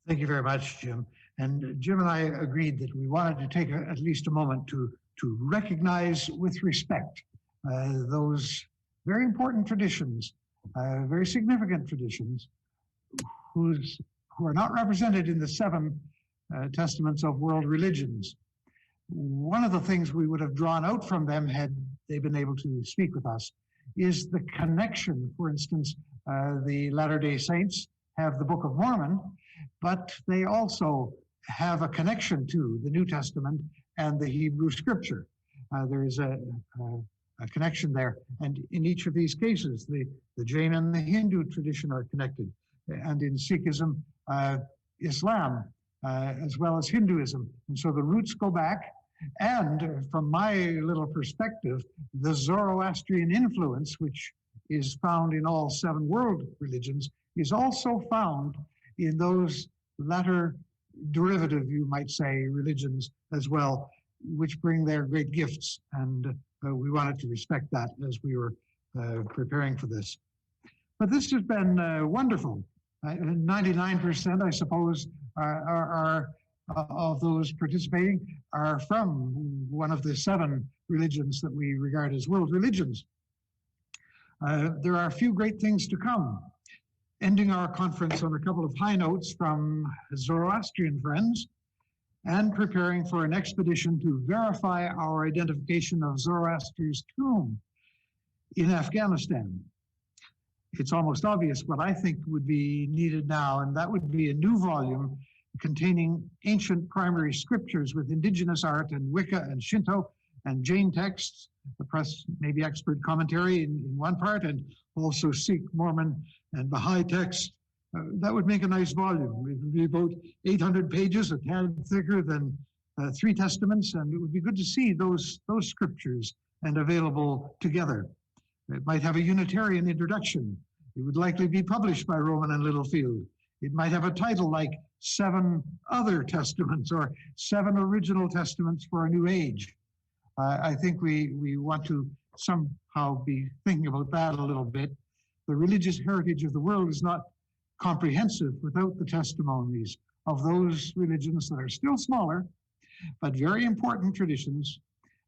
[SPEAKER 2] Thank you very much, Jim. And Jim and I agreed that we wanted to take at least a moment to recognize with respect those very important traditions, very significant traditions, who are not represented in the 7 testaments of world religions. One of the things we would have drawn out from them had they been able to speak with us is the connection. For instance, the Latter-day Saints have the Book of Mormon, but they also have a connection to the New Testament and the Hebrew Scripture. There is a connection there. And in each of these cases, the Jain and the Hindu tradition are connected. And in Sikhism, Islam, as well as Hinduism. And so the roots go back. And from my little perspective, the Zoroastrian influence, which is found in all 7 world religions, is also found in those latter derivative, you might say, religions as well, which bring their great gifts. And we wanted to respect that as we were preparing for this. But this has been wonderful. 99%, I suppose, are of those participating are from one of the 7 religions that we regard as world religions. There are a few great things to come. Ending our conference on a couple of high notes from Zoroastrian friends, and preparing for an expedition to verify our identification of Zoroaster's tomb in Afghanistan. It's almost obvious what I think would be needed now, and that would be a new volume containing ancient primary scriptures with indigenous art and Wicca and Shinto and Jain texts, the press maybe expert commentary in one part, and also Sikh, Mormon, and Baha'i text. That would make a nice volume. It would be about 800 pages, a tad thicker than 3 testaments, and it would be good to see those scriptures and available together. It might have a Unitarian introduction. It would likely be published by Rowman and Littlefield. It might have a title like 7 Other Testaments or 7 Original Testaments for a New Age. I think we want to somehow be thinking about that a little bit. The religious heritage of the world is not comprehensive without the testimonies of those religions that are still smaller, but very important traditions,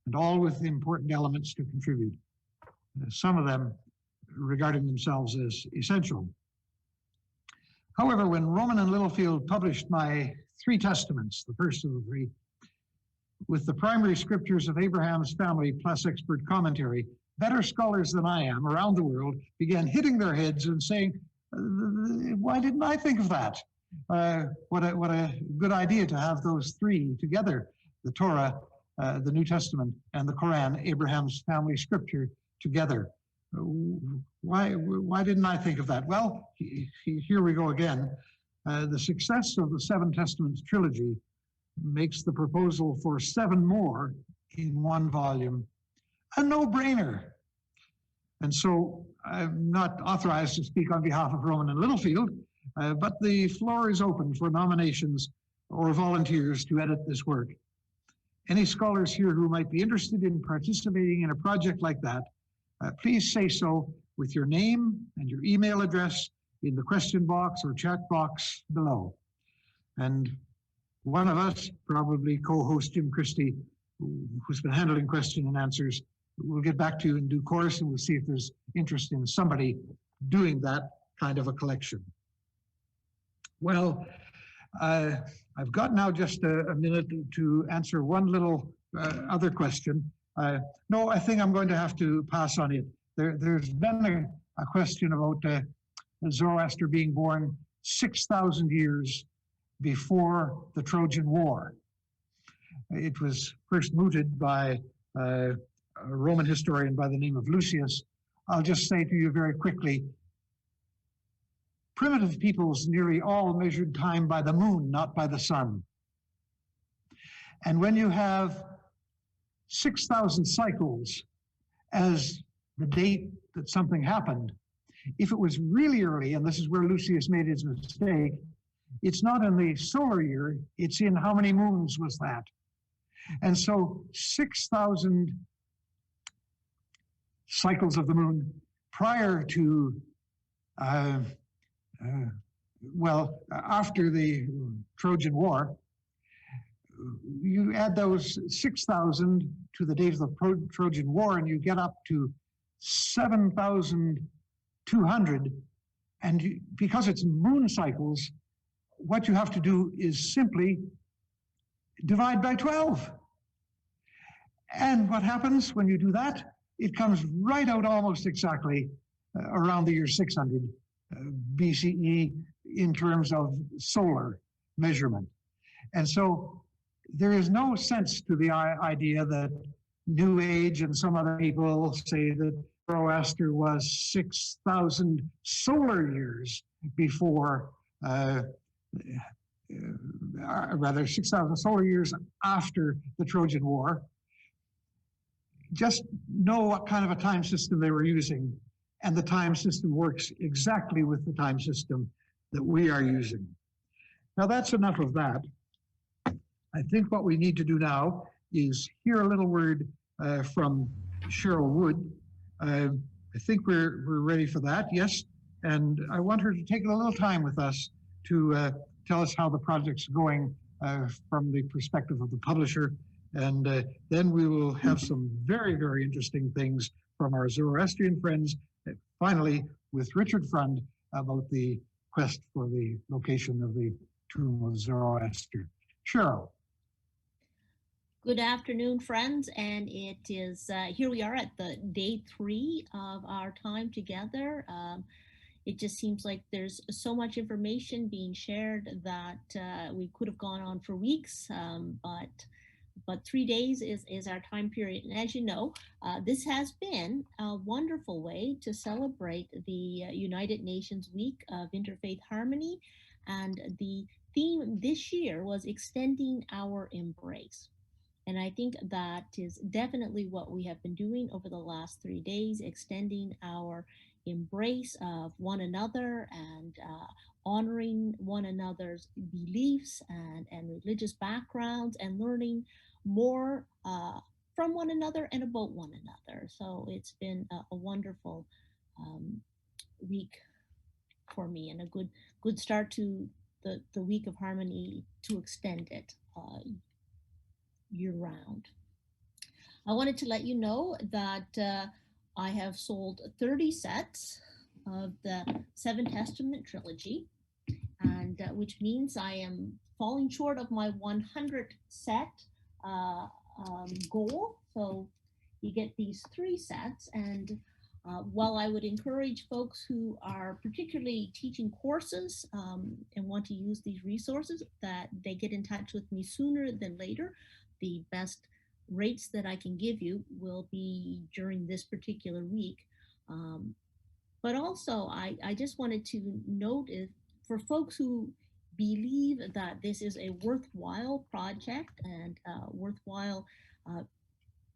[SPEAKER 2] and all with important elements to contribute. Some of them regarding themselves as essential. However, when Rowman and Littlefield published my 3 testaments, the first of the 3, with the primary scriptures of Abraham's family plus expert commentary, better scholars than I am around the world began hitting their heads and saying, why didn't I think of that? What a good idea to have those 3 together, the Torah, the New Testament, and the Quran, Abraham's family scripture, together. Why didn't I think of that? Well, here we go again. The success of the 7 Testaments trilogy makes the proposal for 7 more in 1 volume a no-brainer. And so I'm not authorized to speak on behalf of Rowman and Littlefield, but the floor is open for nominations or volunteers to edit this work. Any scholars here who might be interested in participating in a project like that, please say so with your name and your email address in the question box or chat box below. And one of us, probably co-host Jim Christie, who's been handling question and answers, we'll get back to you in due course, and we'll see if there's interest in somebody doing that kind of a collection. Well, I've got now just a minute to answer one little other question. No, I think I'm going to have to pass on it. There's been a question about Zoroaster being born 6,000 years before the Trojan War. It was first mooted by a Roman historian by the name of Lucius. I'll just say to you very quickly, primitive peoples nearly all measured time by the moon, not by the sun. And when you have 6,000 cycles as the date that something happened, if it was really early, and this is where Lucius made his mistake, it's not in the solar year, it's in how many moons was that. And so 6,000 cycles of the moon prior to, after the Trojan War, you add those 6,000 to the date of the Trojan War, and you get up to 7,200. And because it's moon cycles, what you have to do is simply divide by 12. And what happens when you do that? It comes right out almost exactly around the year 600 BCE in terms of solar measurement. And so there is no sense to the idea that New Age and some other people say that Zoroaster was 6,000 solar years before, rather 6,000 solar years after the Trojan War. Just know what kind of a time system they were using, and the time system works exactly with the time system that we are using. Now that's enough of that. I think what we need to do now is hear a little word from Cheryl Wood. I think we're ready for that, yes. And I want her to take a little time with us to tell us how the project's going from the perspective of the publisher. And then we will have some very, very interesting things from our Zoroastrian friends. Finally, with Richard Frund about the quest for the location of the Tomb of Zoroaster. Cheryl.
[SPEAKER 8] Good afternoon, friends, and it is here we are at the day 3 of our time together. It just seems like there's so much information being shared that we could have gone on for weeks, but 3 days is our time period. And as you know, this has been a wonderful way to celebrate the United Nations Week of Interfaith Harmony, and the theme this year was extending our embrace. And I think that is definitely what we have been doing over the last 3 days, extending our embrace of one another and honoring one another's beliefs and religious backgrounds, and learning more from one another and about one another. So it's been a wonderful week for me, and a good start to the week of harmony, to extend it year round. I wanted to let you know that I have sold 30 sets of the Seven Testament trilogy, and which means I am falling short of my 100 set goal. So you get these 3 sets, and while I would encourage folks who are particularly teaching courses and want to use these resources, that they get in touch with me sooner than later. The best rates that I can give you will be during this particular week. But also, I just wanted to note, for folks who believe that this is a worthwhile project and a worthwhile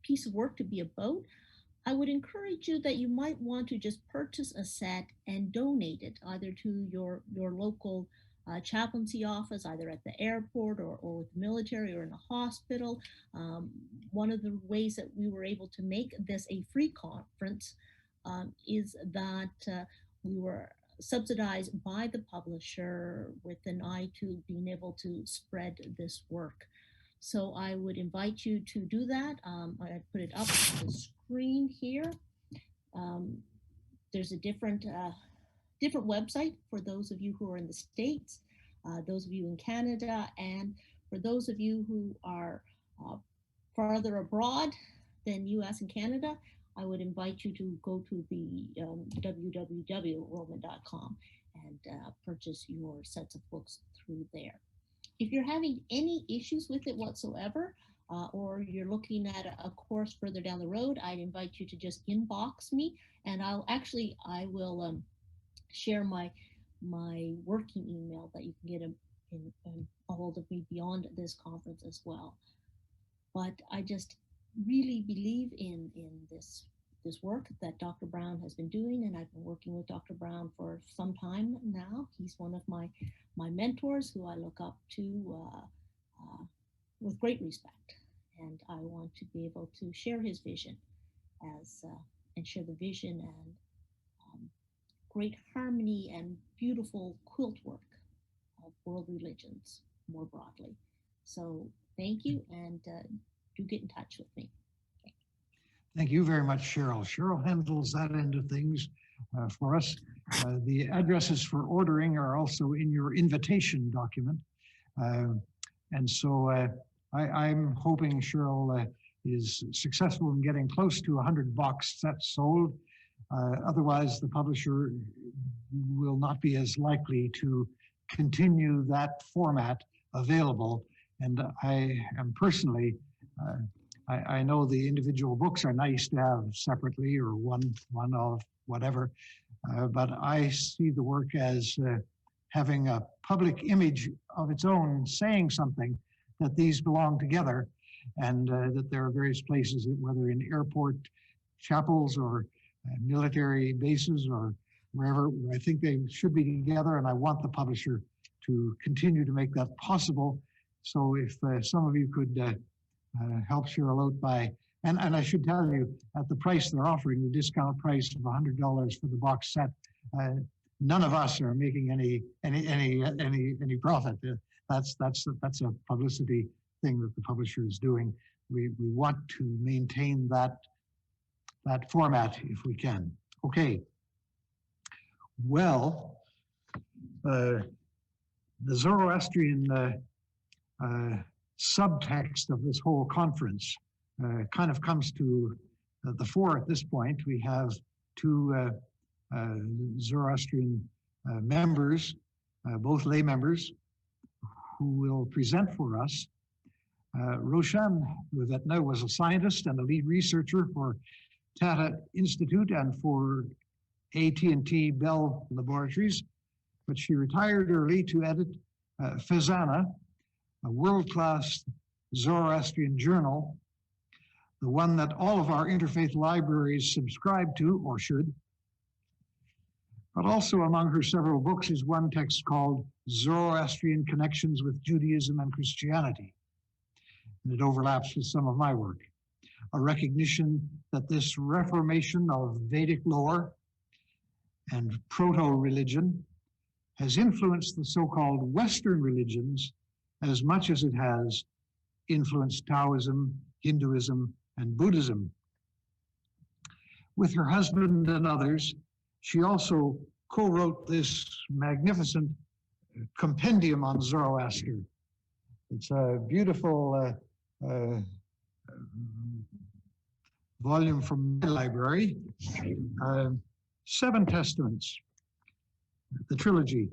[SPEAKER 8] piece of work to be about, I would encourage you that you might want to just purchase a set and donate it either to your local chaplaincy office, either at the airport or with the military or in a hospital. One of the ways that we were able to make this a free conference is that we were subsidized by the publisher with an eye to being able to spread this work. So I would invite you to do that. I put it up on the screen here. There's a different website for those of you who are in the States, those of you in Canada, and for those of you who are farther abroad than US and Canada, I would invite you to go to the www.roman.com and purchase your sets of books through there. If you're having any issues with it whatsoever, or you're looking at a course further down the road, I'd invite you to just inbox me, and I will share my working email that you can get a hold of me beyond this conference as well. But I just really believe in this work that Dr. Brown has been doing, and I've been working with Dr. Brown for some time now. He's one of my mentors who I look up to with great respect, and I want to be able to share his vision and share the vision and great harmony and beautiful quilt work of world religions more broadly. So thank you, and do get in touch with me.
[SPEAKER 2] Thank you very much, Cheryl. Cheryl handles that end of things for us. The addresses for ordering are also in your invitation document. And so I'm hoping Cheryl is successful in getting close to 100 box sets sold. Otherwise, the publisher will not be as likely to continue that format available. And I am personally, I know the individual books are nice to have separately or one of whatever, but I see the work as having a public image of its own, saying something that these belong together, and that there are various places, whether in airport chapels or military bases or wherever, I think they should be together, and I want the publisher to continue to make that possible. So if some of you could help Cheryl out by, and I should tell you, at the price they're offering, the discount price of $100 for the box set, none of us are making any profit. That's a publicity thing that the publisher is doing. We want to maintain that format if we can. Okay. Well, the Zoroastrian subtext of this whole conference kind of comes to the fore at this point. We have two Zoroastrian members, both lay members, who will present for us. Roshan Ravetna was a scientist and a lead researcher for Tata Institute and for AT&T Bell Laboratories, but she retired early to edit Fezana, a world-class Zoroastrian journal, the one that all of our interfaith libraries subscribe to, or should. But also among her several books is one text called Zoroastrian Connections with Judaism and Christianity. And it overlaps with some of my work. A recognition that this reformation of Vedic lore and proto-religion has influenced the so-called Western religions as much as it has influenced Taoism, Hinduism, and Buddhism. With her husband and others, she also co-wrote this magnificent compendium on Zoroaster. It's a beautiful volume from my library. 7 Testaments, the trilogy,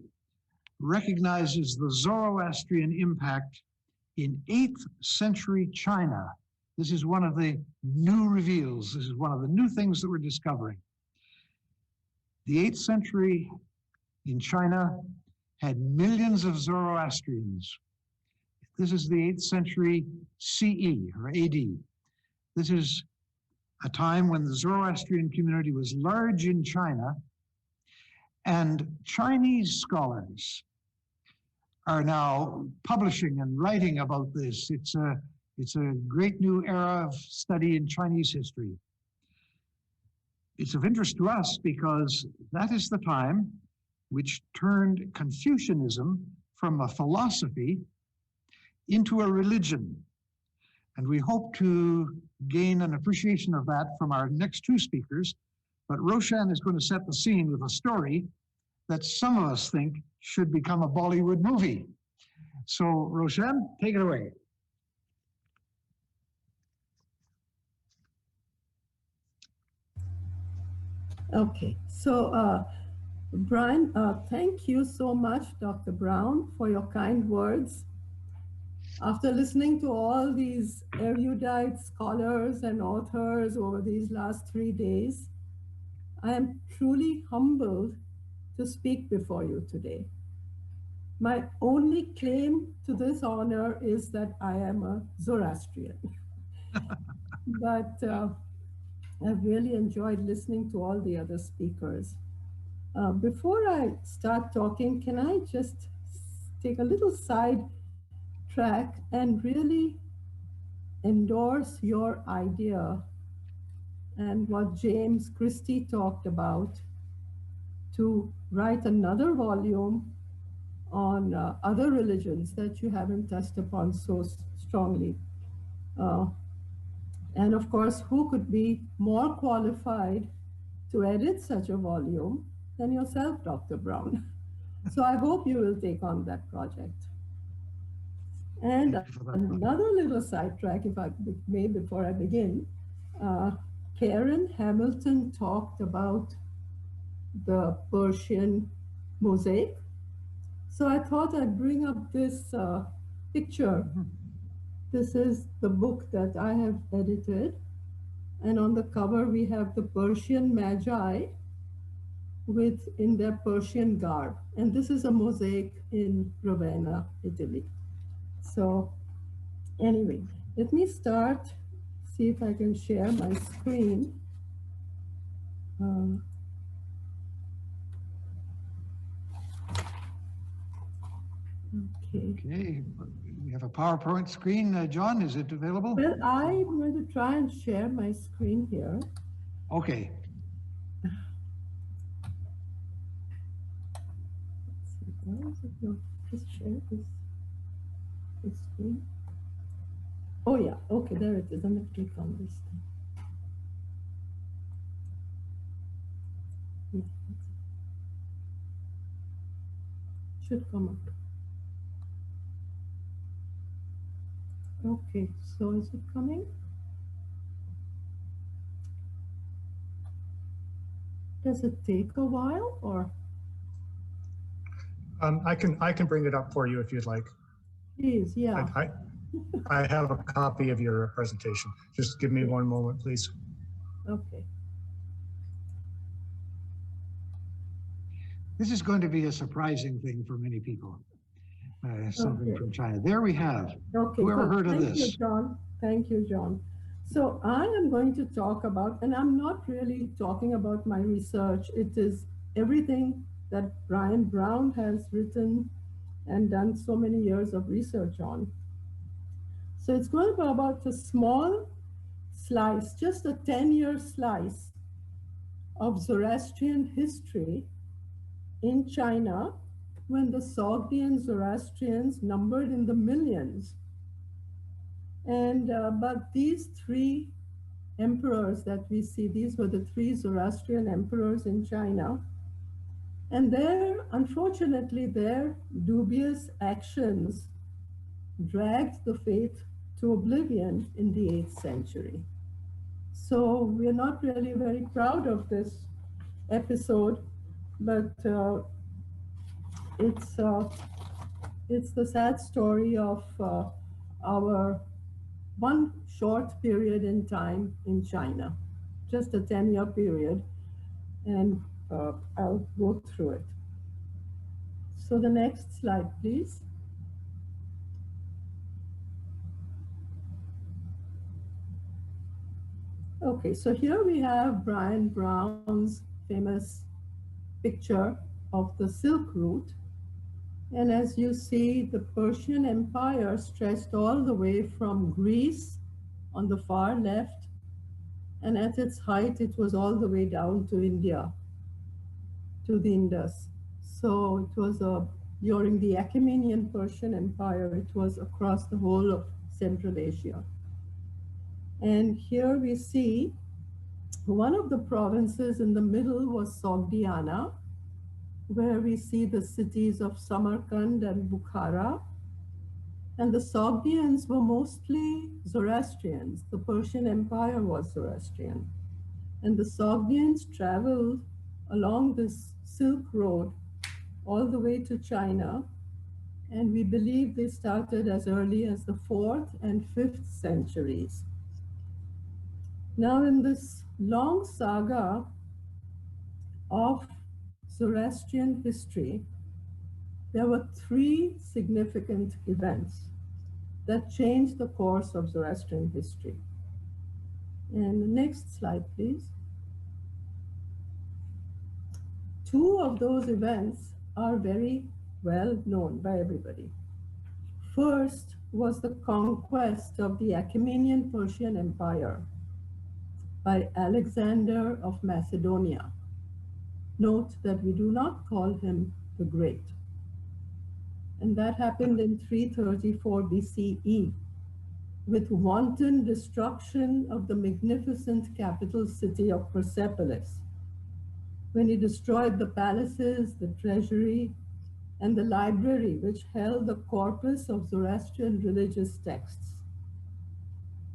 [SPEAKER 2] recognizes the Zoroastrian impact in 8th century China. This is one of the new reveals. This is one of the new things that we're discovering. The 8th century in China had millions of Zoroastrians. This is the 8th century CE or AD. This is a time when the Zoroastrian community was large in China, and Chinese scholars are now publishing and writing about this. It's a great new era of study in Chinese history. It's of interest to us because that is the time which turned Confucianism from a philosophy into a religion. And we hope to gain an appreciation of that from our next 2 speakers. But Roshan is going to set the scene with a story that some of us think should become a Bollywood movie. So Roshan, take it away.
[SPEAKER 9] Okay, so Brian, thank you so much, Dr. Brown, for your kind words. After listening to all these erudite scholars and authors over these last 3 days, I am truly humbled to speak before you today. My only claim to this honor is that I am a Zoroastrian. But I've really enjoyed listening to all the other speakers. Before I start talking, can I just take a little side track and really endorse your idea and what James Christie talked about to write another volume on other religions that you haven't touched upon so strongly. And of course, who could be more qualified to edit such a volume than yourself, Dr. Brown? So I hope you will take on that project. And another little sidetrack, if I may, before I begin, Karen Hamilton talked about the Persian Mosaic. So I thought I'd bring up this picture. This is the book that I have edited. And on the cover, we have the Persian Magi in their Persian garb. And this is a mosaic in Ravenna, Italy. So anyway, let me start, see if I can share my screen.
[SPEAKER 2] Okay, we have a PowerPoint screen. John, is it available?
[SPEAKER 9] Well, I'm going to try and share my screen here.
[SPEAKER 2] Okay.
[SPEAKER 9] Where is it? No, just share this screen. Oh yeah, okay, there it is. I'm going to click on this thing. Yeah, should come up. Okay, so is it coming? Does it take a while or?
[SPEAKER 5] I can bring it up for you if you'd like.
[SPEAKER 9] Please, yeah.
[SPEAKER 5] I have a copy of your presentation. Just give me one moment, please.
[SPEAKER 9] Okay.
[SPEAKER 2] This is going to be a surprising thing for many people. Something from China. There we have.
[SPEAKER 9] Okay.
[SPEAKER 2] Whoever heard of this?
[SPEAKER 9] Thank you, John. Thank you, John. So I am going to talk about, and I'm not really talking about my research. It is everything that Brian Brown has written and done so many years of research on. So it's going to be about a small slice, just a 10-year slice of Zoroastrian history in China when the Sogdian Zoroastrians numbered in the millions. And but these three emperors that we see, these were the three Zoroastrian emperors in China. And unfortunately, their dubious actions dragged the faith to oblivion in the 8th century. So we're not really very proud of this episode, but it's the sad story of our one short period in time in China, just a 10-year period, and I'll go through it. So the next slide, please. Okay, so here we have Brian Brown's famous picture of the Silk Route. And as you see, the Persian Empire stretched all the way from Greece on the far left, and at its height, it was all the way down to India, to the Indus. So it was during the Acamenian Persian Empire, it was across the whole of Central Asia. And here we see one of the provinces in the middle was Sogdiana, where we see the cities of Samarkand and Bukhara. And the Sogdians were mostly Zoroastrians. The Persian Empire was Zoroastrian. And the Sogdians traveled along this Silk Road all the way to China. And we believe they started as early as the 4th and 5th centuries. Now in this long saga of Zoroastrian history, there were 3 significant events that changed the course of Zoroastrian history. And the next slide, please. 2 of those events are very well known by everybody. First was the conquest of the Acamenian Persian Empire by Alexander of Macedonia. Note that we do not call him the Great. And that happened in 334 BCE. with wanton destruction of the magnificent capital city of Persepolis, when he destroyed the palaces, the treasury, and the library which held the corpus of Zoroastrian religious texts.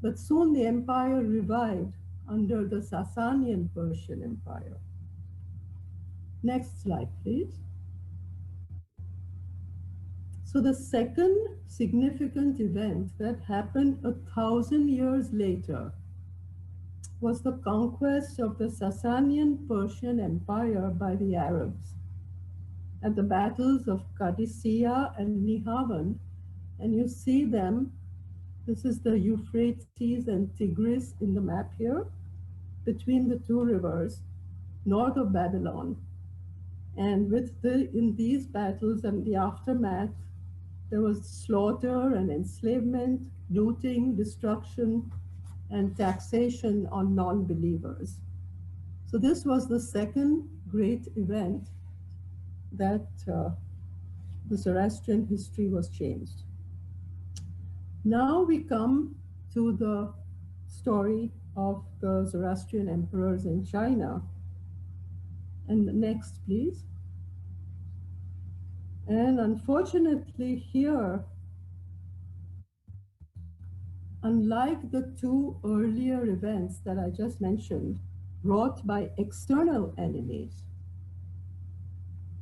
[SPEAKER 9] But soon the empire revived under the Sasanian Persian Empire. Next slide, please. So the second significant event that happened 1,000 years later was the conquest of the Sasanian Persian Empire by the Arabs at the battles of Qadisiyah and Nihawan. And you see them, this is the Euphrates and Tigris in the map here, between the two rivers, north of Babylon. And in these battles and the aftermath, there was slaughter and enslavement, looting, destruction, and taxation on non-believers. So this was the second great event that the Zoroastrian history was changed. Now we come to the story of the Zoroastrian emperors in China. And next, please. And unfortunately here, unlike the two earlier events that I just mentioned, wrought by external enemies,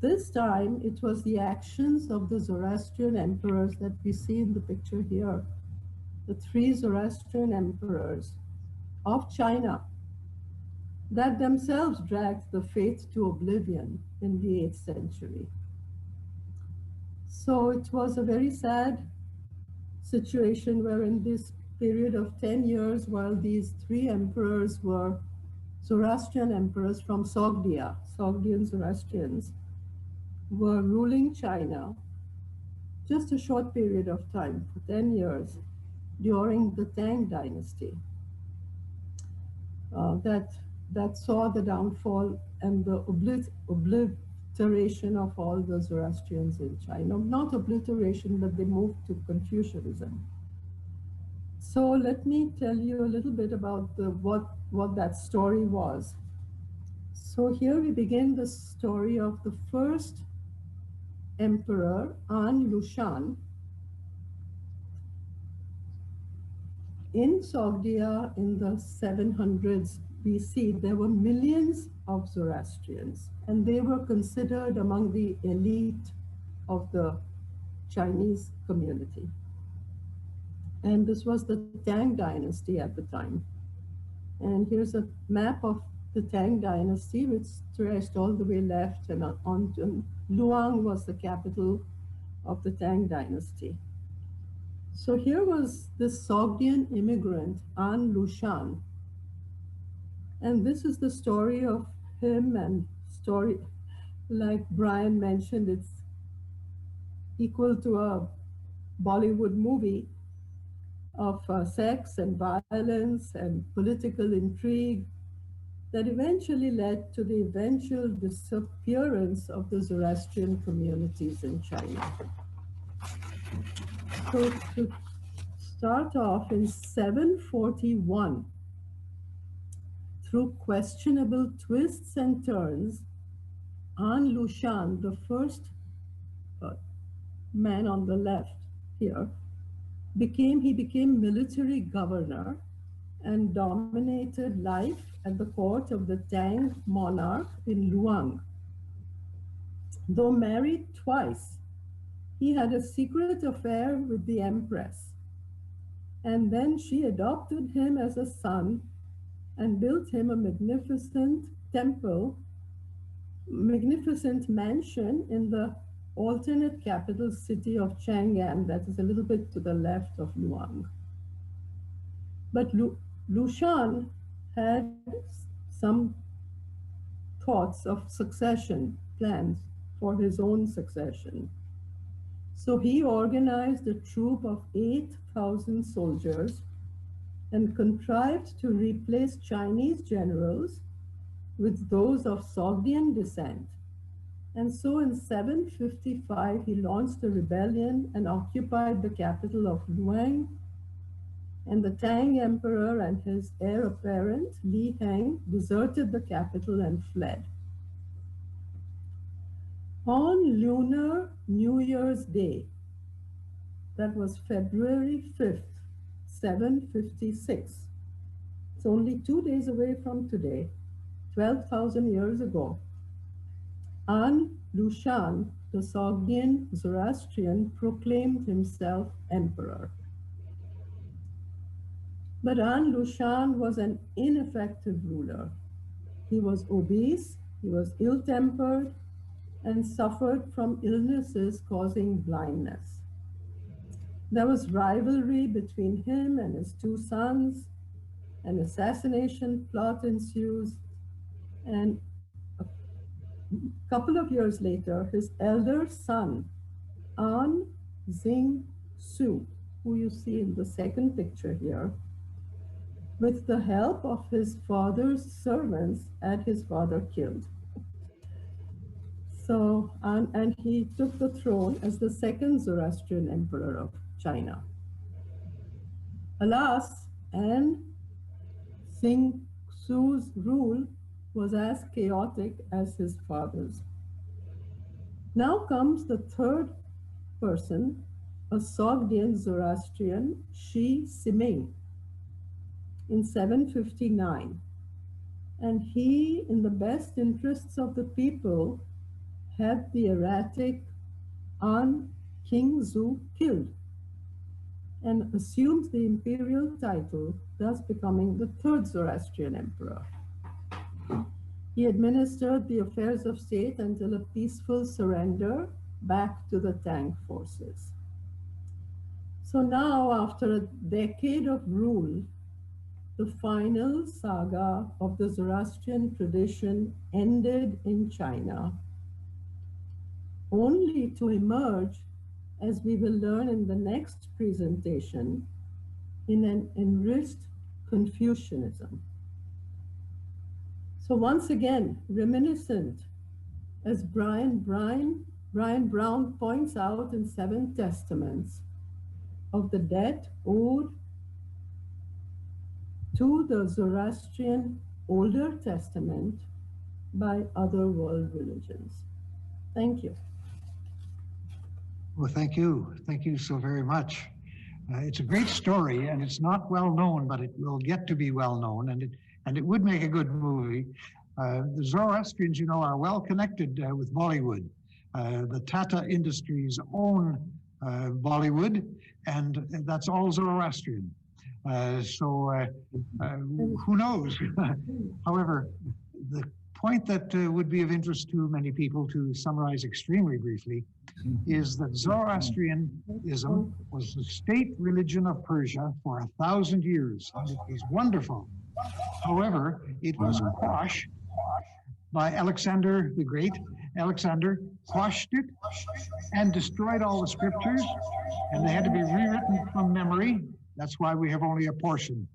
[SPEAKER 9] this time it was the actions of the Zoroastrian emperors that we see in the picture here, the three Zoroastrian emperors of China, that themselves dragged the faith to oblivion in the 8th century. So it was a very sad situation where in this period of 10 years, while these three emperors were Zoroastrian emperors from Sogdia, Sogdian Zoroastrians, were ruling China, just a short period of time, for 10 years, during the Tang dynasty, that saw the downfall and the obliteration of all the Zoroastrians in China. Not obliteration, but they moved to Confucianism. So let me tell you a little bit about what that story was. So here we begin the story of the first emperor, An Lushan, in Sogdia in the 700s BC. There were millions of Zoroastrians, and they were considered among the elite of the Chinese community. And this was the Tang dynasty at the time. And here's a map of the Tang dynasty, which stretched all the way left and on to Luang was the capital of the Tang dynasty. So here was this Sogdian immigrant, An Lushan. And this is the story of him, and story, like Brian mentioned, it's equal to a Bollywood movie of sex and violence and political intrigue that eventually led to the eventual disappearance of the Zoroastrian communities in China. So to start off in 741, through questionable twists and turns, An Lushan, the first man on the left here, became military governor and dominated life at the court of the Tang monarch in Luang. Though married twice, he had a secret affair with the empress, and then she adopted him as a son and built him a magnificent temple, magnificent mansion in the alternate capital city of Chang'an, that is a little bit to the left of Luang. But Lushan had some thoughts of succession plans for his own succession. So he organized a troop of 8,000 soldiers and contrived to replace Chinese generals with those of Sogdian descent. And so in 755, he launched a rebellion and occupied the capital of Luang and the Tang emperor and his heir apparent, Li Heng, deserted the capital and fled. On Lunar New Year's Day, that was February 5th, 756. It's only 2 days away from today, 12,000 years ago. An Lushan, the Sogdian Zoroastrian, proclaimed himself emperor. But An Lushan was an ineffective ruler. He was obese, he was ill-tempered, and suffered from illnesses causing blindness. There was rivalry between him and his two sons. An assassination plot ensues, and a couple of years later, his elder son, An Xing Su, who you see in the second picture here, with the help of his father's servants, had his father killed. So, and he took the throne as the second Zoroastrian emperor of China. Alas, An Xing Su's rule was as chaotic as his father's. Now comes the third person, a Sogdian Zoroastrian, Shi Siming, in 759. And he, in the best interests of the people, had the erratic An King Zu killed and assumed the imperial title, thus becoming the third Zoroastrian emperor. He administered the affairs of state until a peaceful surrender back to the Tang forces. So now, after a decade of rule, the final saga of the Zoroastrian tradition ended in China, only to emerge, as we will learn in the next presentation, in an enriched Confucianism. So once again, reminiscent, as Brian Brown points out in 7 Testaments, of the debt owed to the Zoroastrian Older Testament by other world religions. Thank you.
[SPEAKER 2] Well, thank you. Thank you so very much. It's a great story, and it's not well known, but it will get to be well known, and it would make a good movie. The Zoroastrians, you know, are well connected with Bollywood. The Tata Industries own Bollywood, and that's all Zoroastrian. So who knows? However, the point that would be of interest to many people, to summarize extremely briefly, is that Zoroastrianism was the state religion of Persia for 1,000 years. It is wonderful. However, it was quashed by Alexander the Great. Alexander quashed it and destroyed all the scriptures, and they had to be rewritten from memory. That's why we have only a portion.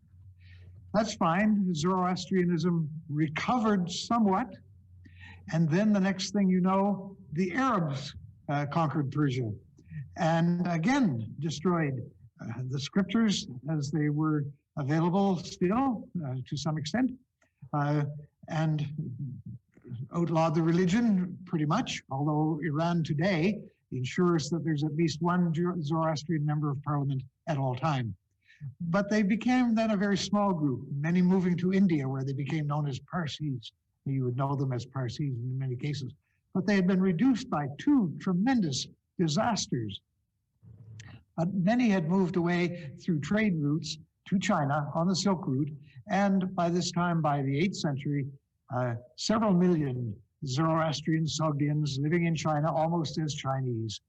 [SPEAKER 2] That's fine. Zoroastrianism recovered somewhat. And then the next thing you know, the Arabs conquered Persia and again destroyed the scriptures as they were available still to some extent, and outlawed the religion pretty much, although Iran today ensures that there's at least one Zoroastrian member of parliament at all time. But they became then a very small group, many moving to India, where they became known as Parsis. You would know them as Parsis in many cases. But they had been reduced by 2 tremendous disasters. Many had moved away through trade routes to China on the Silk Route, and by this time, by the 8th century, several million Zoroastrian Sogdians living in China almost as Chinese.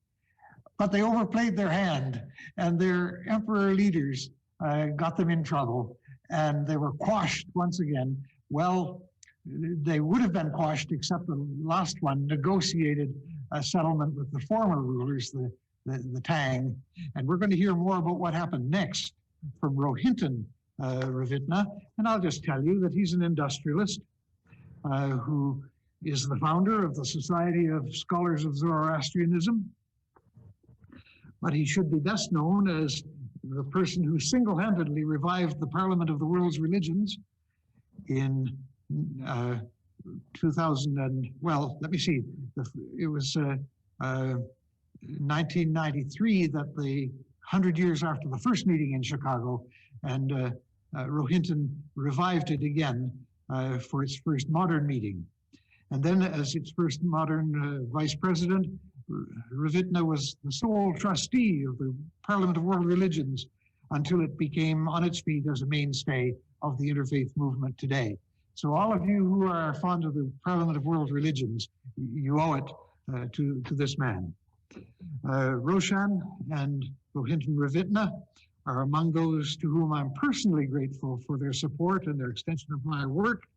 [SPEAKER 2] But they overplayed their hand, and their emperor leaders got them in trouble, and they were quashed once again. Well, they would have been quashed, except the last one negotiated a settlement with the former rulers, the Tang. And we're going to hear more about what happened next from Rohinton Ravitna. And I'll just tell you that he's an industrialist who is the founder of the Society of Scholars of Zoroastrianism. But he should be best known as the person who single-handedly revived the Parliament of the World's Religions in 2000 and, well, let me see, it was 1993 that 100 years after the first meeting in Chicago, and Rohinton revived it again for its first modern meeting. And then as its first modern vice president, Ravitna was the sole trustee of the Parliament of World Religions until it became on its feet as a mainstay of the interfaith movement today. So all of you who are fond of the Parliament of World Religions, you owe it to this man. Roshan and Rohinton Ravitna are among those to whom I'm personally grateful for their support and their extension of my work.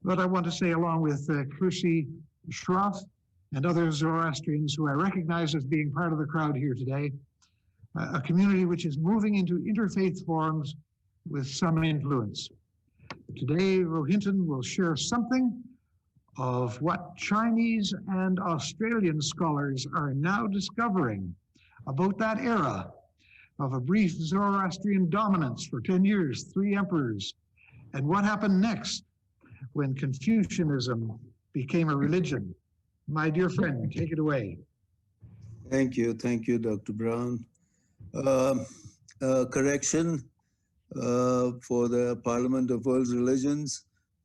[SPEAKER 2] But I want to say, along with Kirsi Shroff and other Zoroastrians who I recognize as being part of the crowd here today, a community which is moving into interfaith forms with some influence. Today, Rohinton will share something of what Chinese and Australian scholars are now discovering about that era of a brief Zoroastrian dominance for 10 years, 3 emperors, and what happened next when Confucianism became a religion. My dear friend, take it away.
[SPEAKER 10] Thank you, Dr. Brown. Correction for the Parliament of World Religions.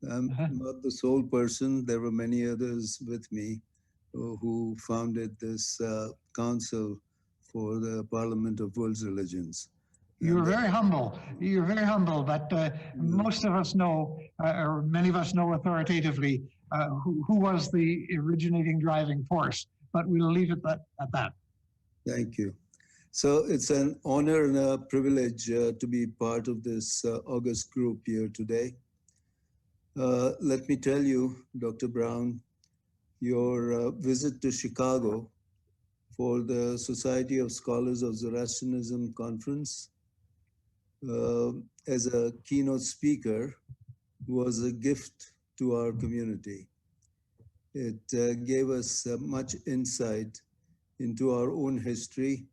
[SPEAKER 10] I'm not the sole person. There were many others with me who founded this council for the Parliament of World Religions.
[SPEAKER 2] You're very humble. You're very humble, but most of us know, or many of us know authoritatively, who was the originating driving force. But we'll leave it at that.
[SPEAKER 10] Thank you. So it's an honor and a privilege to be part of this august group here today. Let me tell you, Dr. Brown, your visit to Chicago for the Society of Scholars of Zoroastrianism conference as a keynote speaker was a gift to our community. It gave us much insight into our own history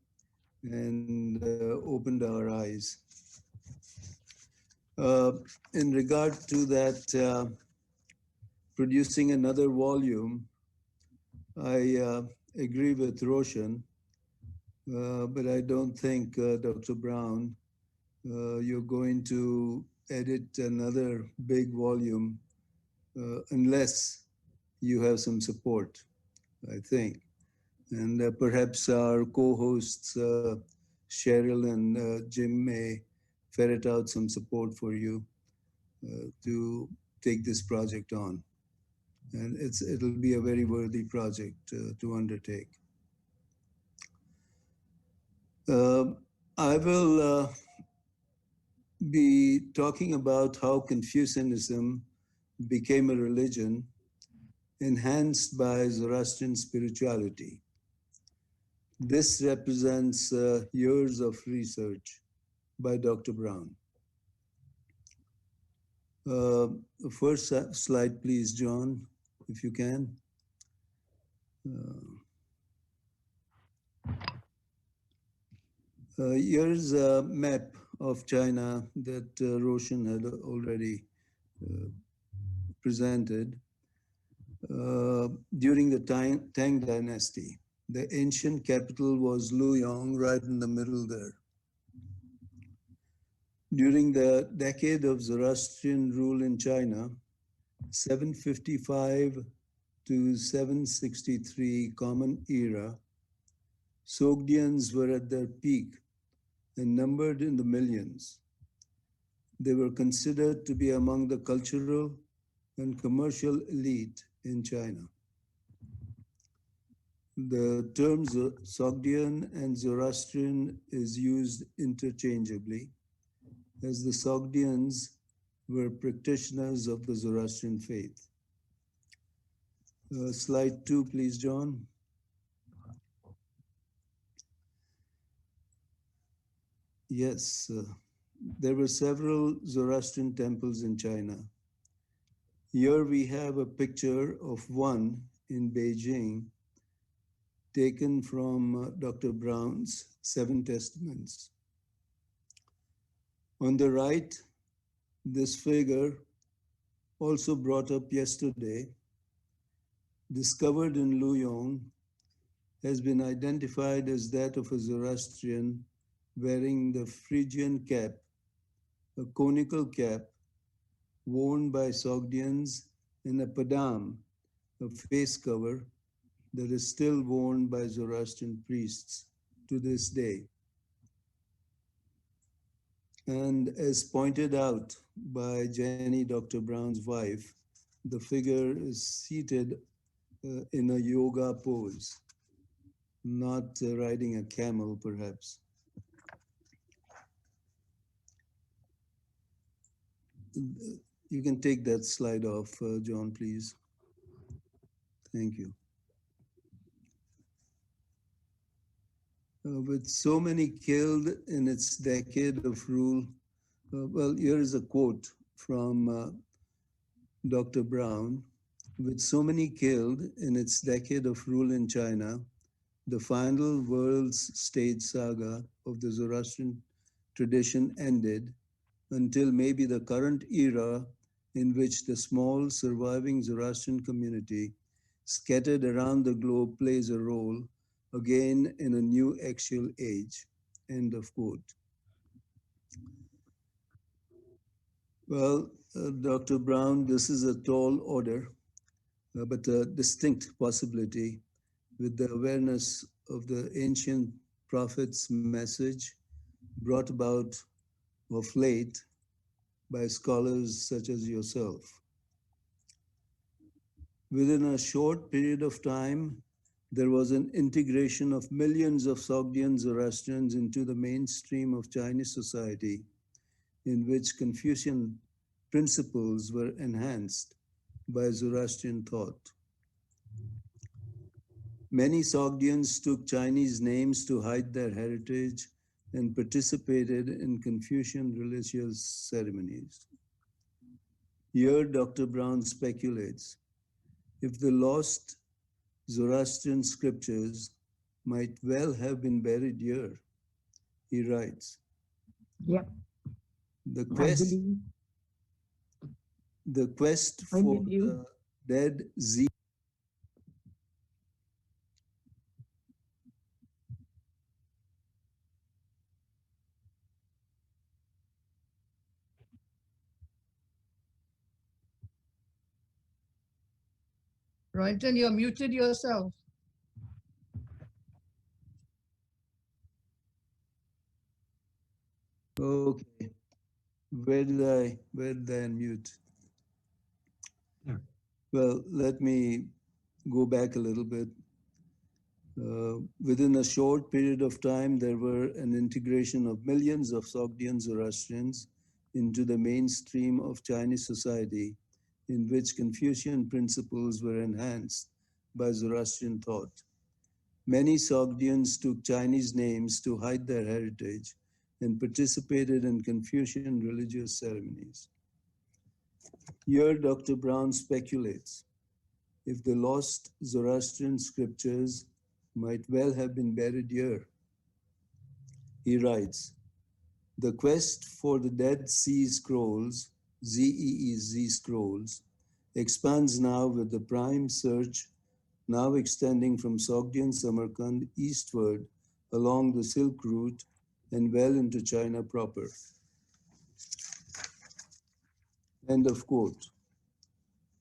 [SPEAKER 10] and opened our eyes. In regard to that, producing another volume, I agree with Roshan, but I don't think, Dr. Brown, you're going to edit another big volume unless you have some support, I think. And perhaps our co-hosts, Cheryl and Jim, may ferret out some support for you to take this project on. And it'll be a very worthy project to undertake. I will be talking about how Confucianism became a religion enhanced by Zoroastrian spirituality. This represents years of research by Dr. Brown. First slide, please, John, if you can. Here's a map of China that Roshan had already presented. During the Tang Dynasty, the ancient capital was Luoyang, right in the middle there. During the decade of Zoroastrian rule in China, 755 to 763 Common Era, Sogdians were at their peak and numbered in the millions. They were considered to be among the cultural and commercial elite in China. The terms Sogdian and Zoroastrian is used interchangeably, as the Sogdians were practitioners of the Zoroastrian faith. Slide 2, please, John. Yes, there were several Zoroastrian temples in China. Here we have a picture of one in Beijing, taken from Dr. Brown's 7 Testaments. On the right, this figure, also brought up yesterday, discovered in Luyong, has been identified as that of a Zoroastrian wearing the Phrygian cap, a conical cap worn by Sogdians, and a padam, a face cover that is still worn by Zoroastrian priests to this day. And as pointed out by Jenny, Dr. Brown's wife, the figure is seated in a yoga pose, not riding a camel, perhaps. You can take that slide off, John, please. Thank you. With so many killed in its decade of rule, well, here is a quote from Dr. Brown. With so many killed in its decade of rule in China, the final world's stage saga of the Zoroastrian tradition ended until maybe the current era in which the small surviving Zoroastrian community scattered around the globe plays a role again in a new axial age, end of quote. Well, Dr. Brown, this is a tall order, but a distinct possibility with the awareness of the ancient prophet's message brought about of late by scholars such as yourself. Within a short period of time, there was an integration of millions of Sogdian Zoroastrians into the mainstream of Chinese society, in which Confucian principles were enhanced by Zoroastrian thought. Many Sogdians took Chinese names to hide their heritage and participated in Confucian religious ceremonies. Here, Dr. Brown speculates, if the lost Zoroastrian scriptures might well have been buried here, he writes.
[SPEAKER 11] Yep.
[SPEAKER 10] The quest for the dead Z.
[SPEAKER 11] Roynton, you're muted yourself.
[SPEAKER 10] Okay. Where did I unmute?
[SPEAKER 5] There.
[SPEAKER 10] Well, let me go back a little bit. Within a short period of time, there were an integration of millions of Sogdian Zoroastrians into the mainstream of Chinese society, in which Confucian principles were enhanced by Zoroastrian thought. Many Sogdians took Chinese names to hide their heritage and participated in Confucian religious ceremonies. Here, Dr. Brown speculates, if the lost Zoroastrian scriptures might well have been buried here. He writes, the quest for the Dead Sea Scrolls, Z scrolls, expands now with the prime search now extending from Sogdian Samarkand eastward along the Silk Route and well into China proper. End of quote.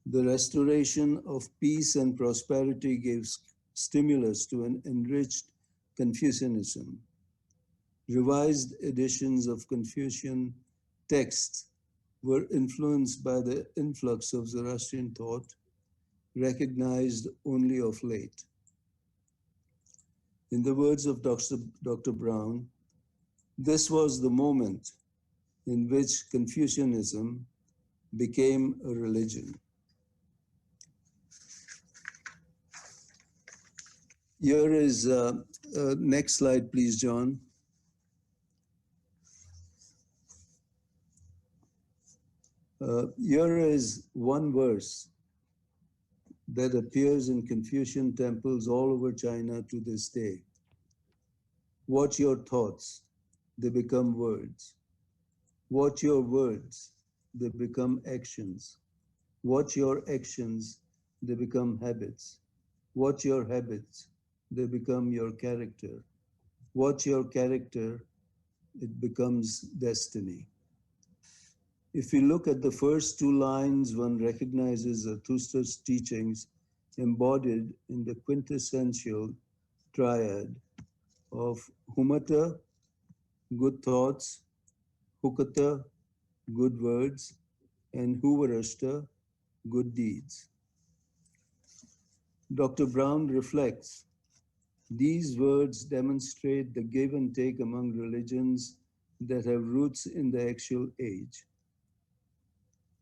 [SPEAKER 10] The restoration of peace and prosperity gives stimulus to an enriched Confucianism. Revised editions of Confucian texts were influenced by the influx of Zoroastrian thought, recognized only of late. In the words of Dr. Brown, this was the moment in which Confucianism became a religion. Here is, next slide, please, John. Here is one verse that appears in Confucian temples all over China to this day. Watch your thoughts, they become words. Watch your words, they become actions. Watch your actions, they become habits. Watch your habits, they become your character. Watch your character, it becomes destiny. If we look at the first two lines, one recognizes Zarathustra's teachings embodied in the quintessential triad of humata, good thoughts, hukata, good words, and huvarashta, good deeds. Dr. Brown reflects, these words demonstrate the give and take among religions that have roots in the actual age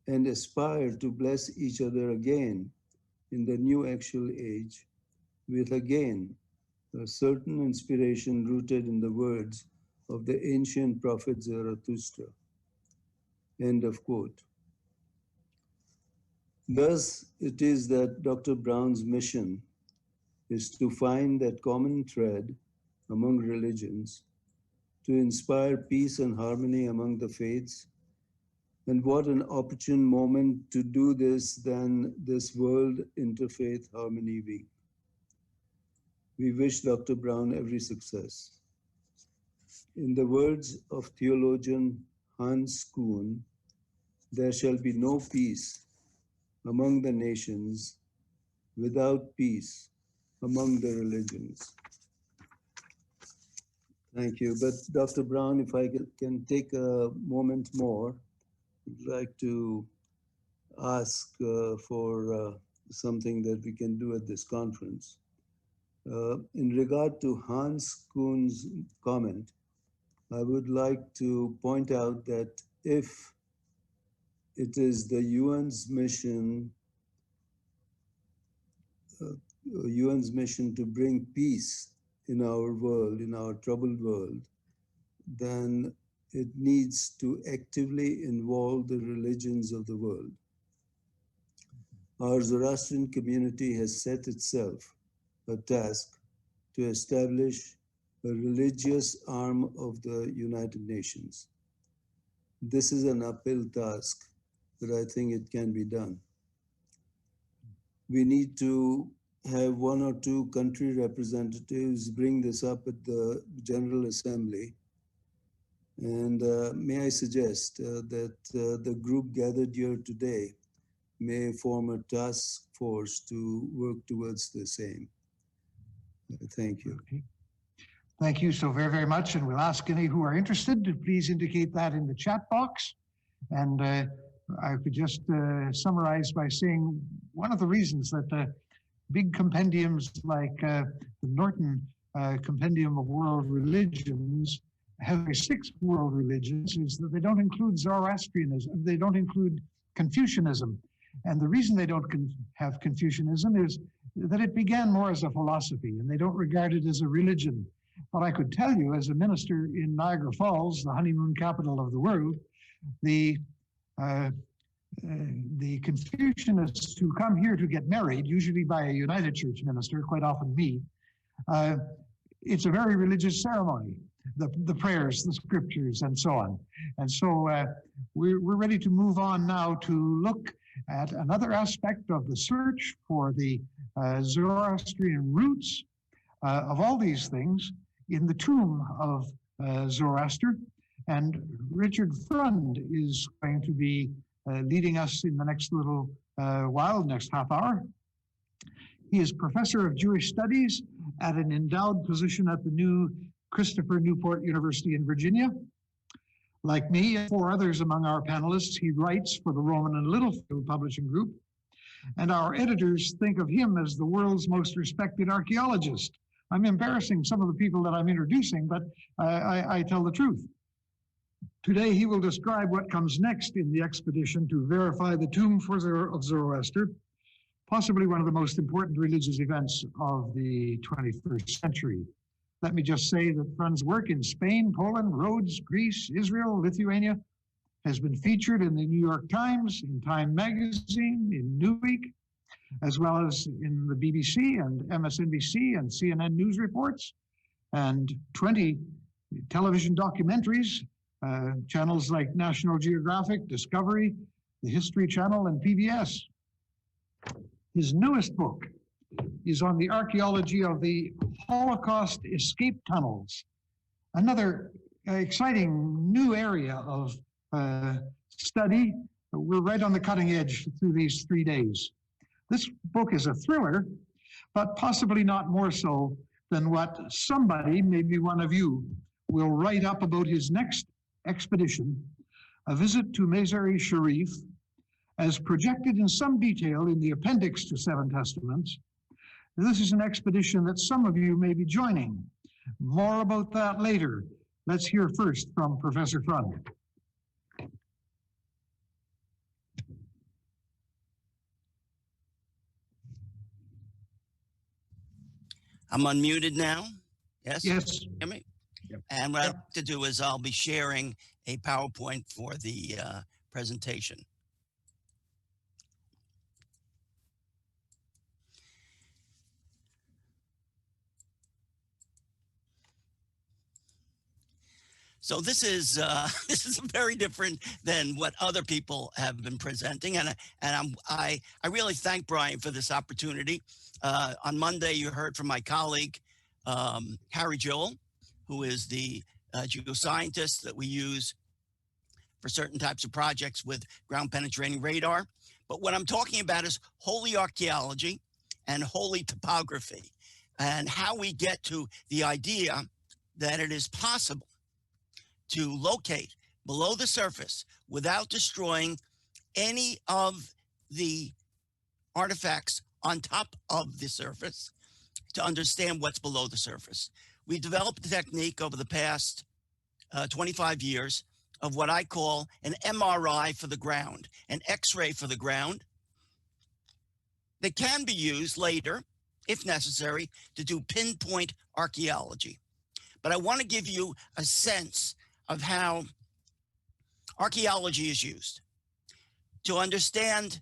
[SPEAKER 10] and aspire to bless each other again in the new actual age with again a certain inspiration rooted in the words of the ancient prophet Zarathustra. End of quote. Thus, it is that Dr. Brown's mission is to find that common thread among religions, to inspire peace and harmony among the faiths. And what an opportune moment to do this than this World Interfaith Harmony Week. We wish Dr. Brown every success. In the words of theologian Hans Kuhn, there shall be no peace among the nations without peace among the religions. Thank you. But Dr. Brown, if I can take a moment more, I'd like to ask for something that we can do at this conference. In regard to Hans Kuhn's comment, I would like to point out that if it is the UN's mission to bring peace in our world, in our troubled world, then it needs to actively involve the religions of the world. Our Zoroastrian community has set itself a task to establish a religious arm of the United Nations. This is an uphill task, but I think it can be done. We need to have one or two country representatives bring this up at the General Assembly. And may I suggest that the group gathered here today may form a task force to work towards the same. Thank you.
[SPEAKER 2] Okay. Thank you so very, very much. And we'll ask any who are interested to please indicate that in the chat box. And I could just summarize by saying one of the reasons that big compendiums like the Norton Compendium of World Religions have 6 world religions is that they don't include Zoroastrianism, they don't include Confucianism. And the reason they don't have Confucianism is that it began more as a philosophy and they don't regard it as a religion. But I could tell you, as a minister in Niagara Falls, the honeymoon capital of the world, the Confucianists who come here to get married, usually by a United Church minister, quite often me, it's a very religious ceremony. The prayers, the scriptures, and so on. And so we're ready to move on now to look at another aspect of the search for the Zoroastrian roots of all these things in the tomb of Zoroaster. And Richard Frund is going to be leading us in the next little while, next half hour. He is professor of Jewish studies at an endowed position at the new Christopher Newport University in Virginia. Like me and 4 others among our panelists, he writes for the Roman and Littlefield Publishing Group, and our editors think of him as the world's most respected archaeologist. I'm embarrassing some of the people that I'm introducing, but I tell the truth. Today, he will describe what comes next in the expedition to verify the tomb of Zoroaster, possibly one of the most important religious events of the 21st century. Let me just say that Frund's work in Spain, Poland, Rhodes, Greece, Israel, Lithuania has been featured in the New York Times, in Time Magazine, in Newsweek, as well as in the BBC and MSNBC and CNN news reports, and 20 television documentaries channels like National Geographic, Discovery, the History Channel, and PBS. His newest book is on the archaeology of the Holocaust escape tunnels, another exciting new area of study. We're right on the cutting edge through these 3 days. This book is a thriller, but possibly not more so than what somebody, maybe one of you, will write up about his next expedition, a visit to Mazar-e-Sharif, as projected in some detail in the appendix to Seven Testaments. This is an expedition that some of you may be joining. More about that later. Let's hear first from Professor Flood.
[SPEAKER 12] I'm unmuted now. Yes?
[SPEAKER 2] Yes.
[SPEAKER 12] Hear me? Yep. And what I have to do is I'll be sharing a PowerPoint for the presentation. So this is very different than what other people have been presenting, and I really thank Brian for this opportunity. On Monday, you heard from my colleague Harry Joel, who is the geoscientist that we use for certain types of projects with ground penetrating radar. But what I'm talking about is holy archaeology and holy topography, and how we get to the idea that it is possible to locate below the surface without destroying any of the artifacts on top of the surface, to understand what's below the surface. We developed a technique over the past 25 years of what I call an MRI for the ground, an X-ray for the ground, that can be used later, if necessary, to do pinpoint archaeology. But I want to give you a sense of how archaeology is used to understand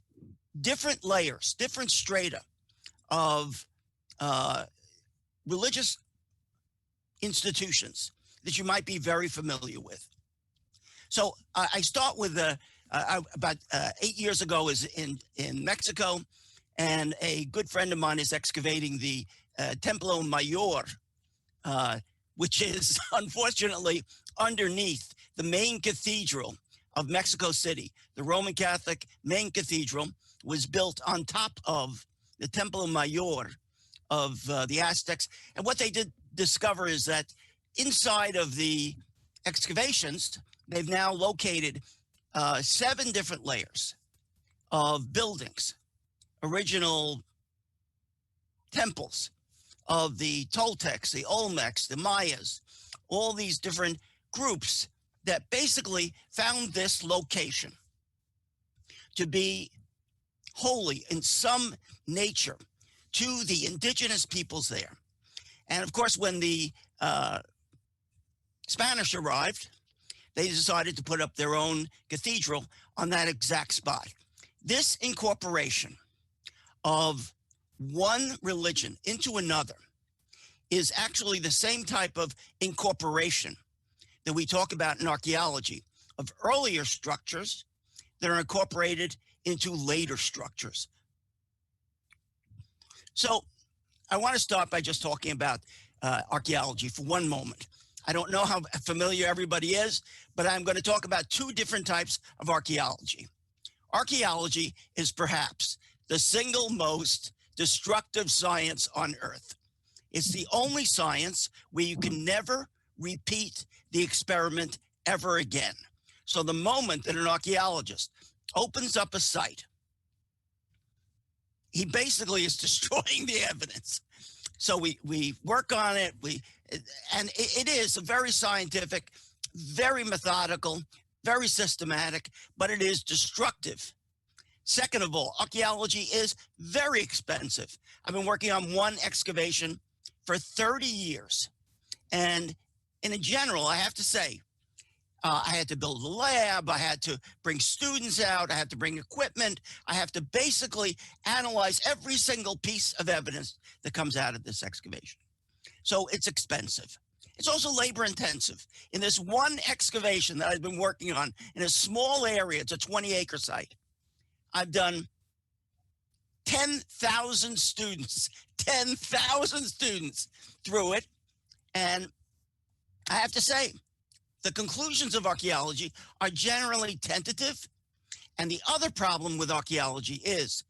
[SPEAKER 12] different layers, different strata of religious institutions that you might be very familiar with. So I start with about 8 years ago is in Mexico, and a good friend of mine is excavating the Templo Mayor, which is unfortunately underneath the main cathedral of Mexico City. The Roman Catholic main cathedral was built on top of the Templo Mayor of the Aztecs. And what they did discover is that inside of the excavations, they've now located 7 different layers of buildings, original temples of the Toltecs, the Olmecs, the Mayas, all these different groups that basically found this location to be holy in some nature to the indigenous peoples there. And of course, when the Spanish arrived, they decided to put up their own cathedral on that exact spot. This incorporation of one religion into another is actually the same type of incorporation that we talk about in archaeology, of earlier structures that are incorporated into later structures. So I want to start by just talking about archaeology for one moment. I don't know how familiar everybody is, but I'm going to talk about 2 different types of archaeology. Archaeology is perhaps the single most destructive science on Earth. It's the only science where you can never repeat the experiment ever again. So the moment that an archaeologist opens up a site, he basically is destroying the evidence. So we work on it, and it is a very scientific, very methodical, very systematic, but it is destructive. Second of all, archaeology is very expensive. I've been working on one excavation for 30 years. And in general, I have to say, I had to build a lab, I had to bring students out, I had to bring equipment, I have to basically analyze every single piece of evidence that comes out of this excavation. So it's expensive. It's also labor intensive. In this one excavation that I've been working on in a small area, it's a 20-acre site, I've done 10,000 students through it. And I have to say, the conclusions of archaeology are generally tentative. And the other problem with archaeology is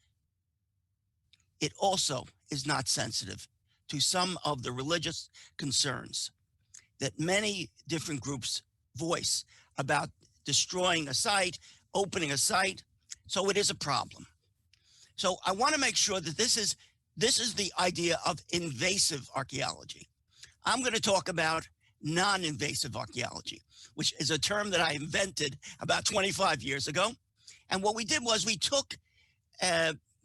[SPEAKER 12] it also is not sensitive to some of the religious concerns that many different groups voice about destroying a site, opening a site. So it is a problem. So I want to make sure that this is the idea of invasive archaeology. I'm going to talk about non-invasive archaeology, which is a term that I invented about 25 years ago. And what we did was we took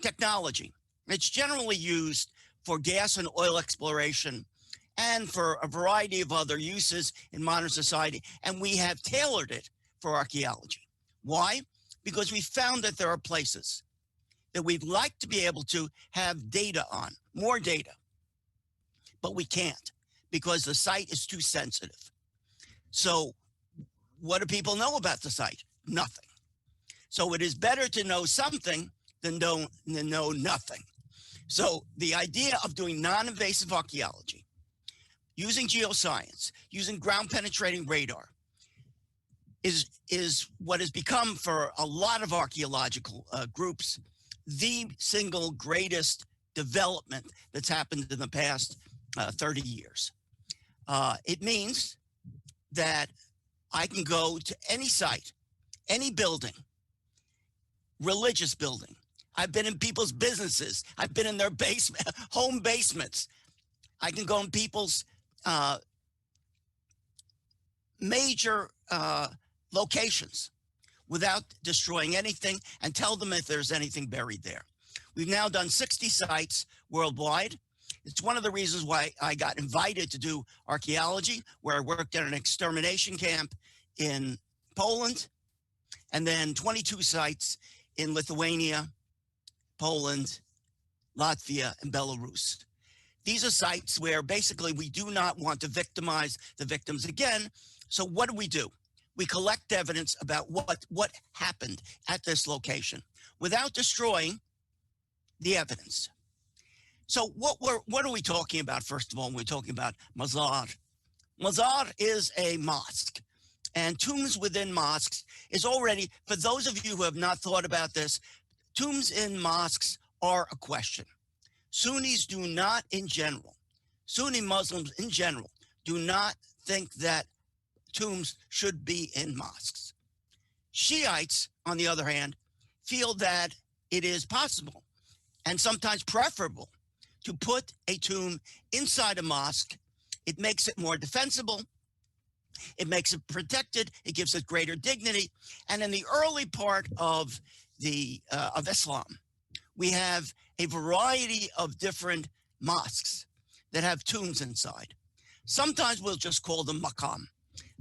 [SPEAKER 12] technology. It's generally used for gas and oil exploration and for a variety of other uses in modern society. And we have tailored it for archaeology. Why? Because we found that there are places that we'd like to be able to have data on, more data, but we can't because the site is too sensitive. So what do people know about the site? Nothing. So it is better to know something than know nothing. So the idea of doing non-invasive archaeology, using geoscience, using ground penetrating radar, is what has become for a lot of archaeological groups the single greatest development that's happened in the past 30 years. It means that I can go to any site, any building, religious building. I've been in people's businesses. I've been in their basement, home basements. I can go in people's major locations without destroying anything and tell them if there's anything buried there. We've now done 60 sites worldwide. It's one of the reasons why I got invited to do archaeology, where I worked at an extermination camp in Poland, and then 22 sites in Lithuania, Poland, Latvia, and Belarus. These are sites where basically we do not want to victimize the victims again. So what do? We collect evidence about what happened at this location without destroying the evidence. So what are we talking about, first of all, when we're talking about mazar? Mazar is a mosque, and tombs within mosques is already, for those of you who have not thought about this, tombs in mosques are a question. Sunnis do not in general, Sunni Muslims in general, do not think that tombs should be in mosques. Shiites, on the other hand, feel that it is possible and sometimes preferable to put a tomb inside a mosque. It makes it more defensible. It makes it protected. It gives it greater dignity. And in the early part of Islam, we have a variety of different mosques that have tombs inside. Sometimes we'll just call them maqam.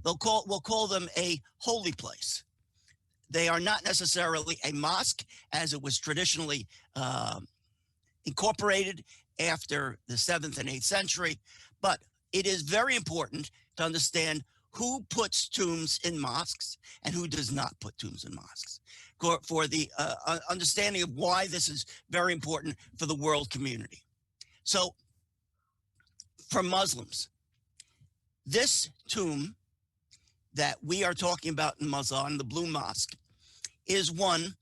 [SPEAKER 12] We'll call them a holy place. They are not necessarily a mosque as it was traditionally incorporated after the 7th and 8th century, but it is very important to understand who puts tombs in mosques and who does not put tombs in mosques, for the understanding of why this is very important for the world community. So for Muslims, this tomb that we are talking about in Mazar, in the Blue Mosque, is one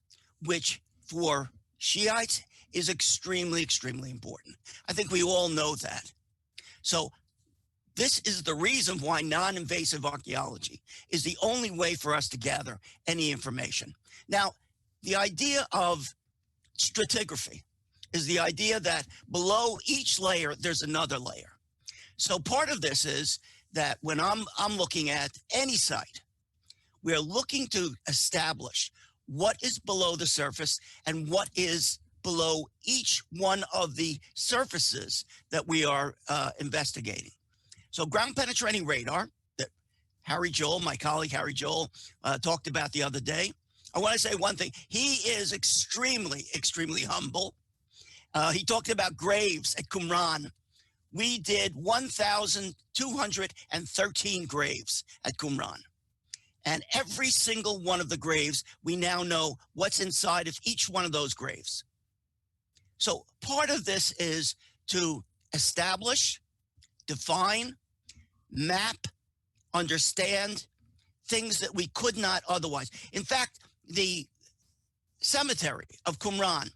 [SPEAKER 12] which for Shiites is extremely, extremely important. I think we all know that. So this is the reason why non-invasive archaeology is the only way for us to gather any information. Now, the idea of stratigraphy is the idea that below each layer, there's another layer. So part of this is that when I'm looking at any site, we're looking to establish what is below the surface and what is below each one of the surfaces that we are investigating. So ground penetrating radar that Harry Joel, my colleague Harry Joel, talked about the other day. I want to say one thing. He is extremely, extremely humble. He talked about graves at Qumran we did 1,213 graves at Qumran. And every single one of the graves, we now know what's inside of each one of those graves. So part of this is to establish, define, map, understand things that we could not otherwise. In fact, the cemetery of Qumran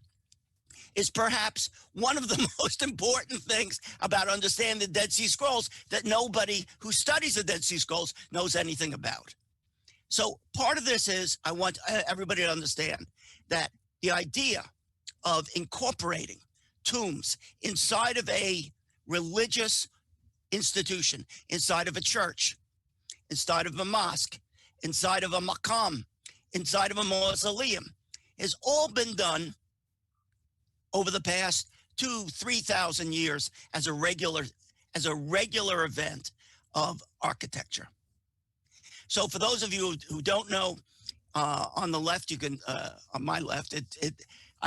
[SPEAKER 12] is perhaps one of the most important things about understanding the Dead Sea Scrolls that nobody who studies the Dead Sea Scrolls knows anything about. So part of this is I want everybody to understand that the idea of incorporating tombs inside of a religious institution, inside of a church, inside of a mosque, inside of a maqam, inside of a mausoleum, has all been done over the past 2,000-3,000 years as a regular event of architecture. So for those of you who don't know, on the left, you can on my left,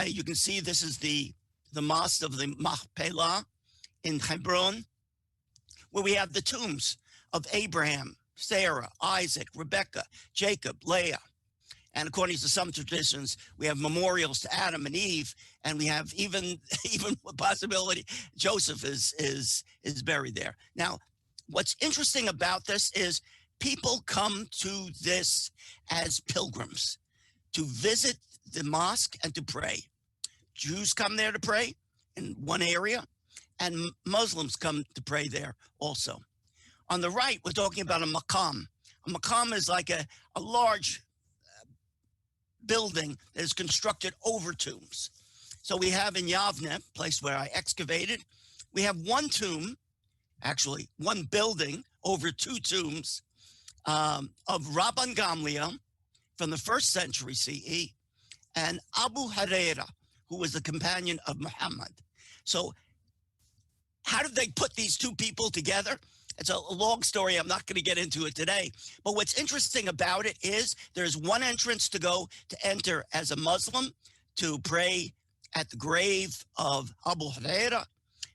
[SPEAKER 12] you can see this is the mosque of the Machpelah in Hebron, where we have the tombs of Abraham, Sarah, Isaac, Rebecca, Jacob, Leah. And according to some traditions, we have memorials to Adam and Eve, and we have even a possibility Joseph is buried there. Now, what's interesting about this is people come to this as pilgrims to visit the mosque and to pray. Jews come there to pray in one area, and Muslims come to pray there also. On the right, we're talking about a maqam. A maqam is like a large building that is constructed over tombs. So we have in Yavne, place where I excavated, we have one tomb, actually one building over two tombs of Rabban Gamliel from the 1st century CE and Abu Huraira, who was the companion of Muhammad. So how did they put these two people together? It's a long story. I'm not going to get into it today. But what's interesting about it is there's one entrance to go to enter as a Muslim to pray at the grave of Abu Huraira.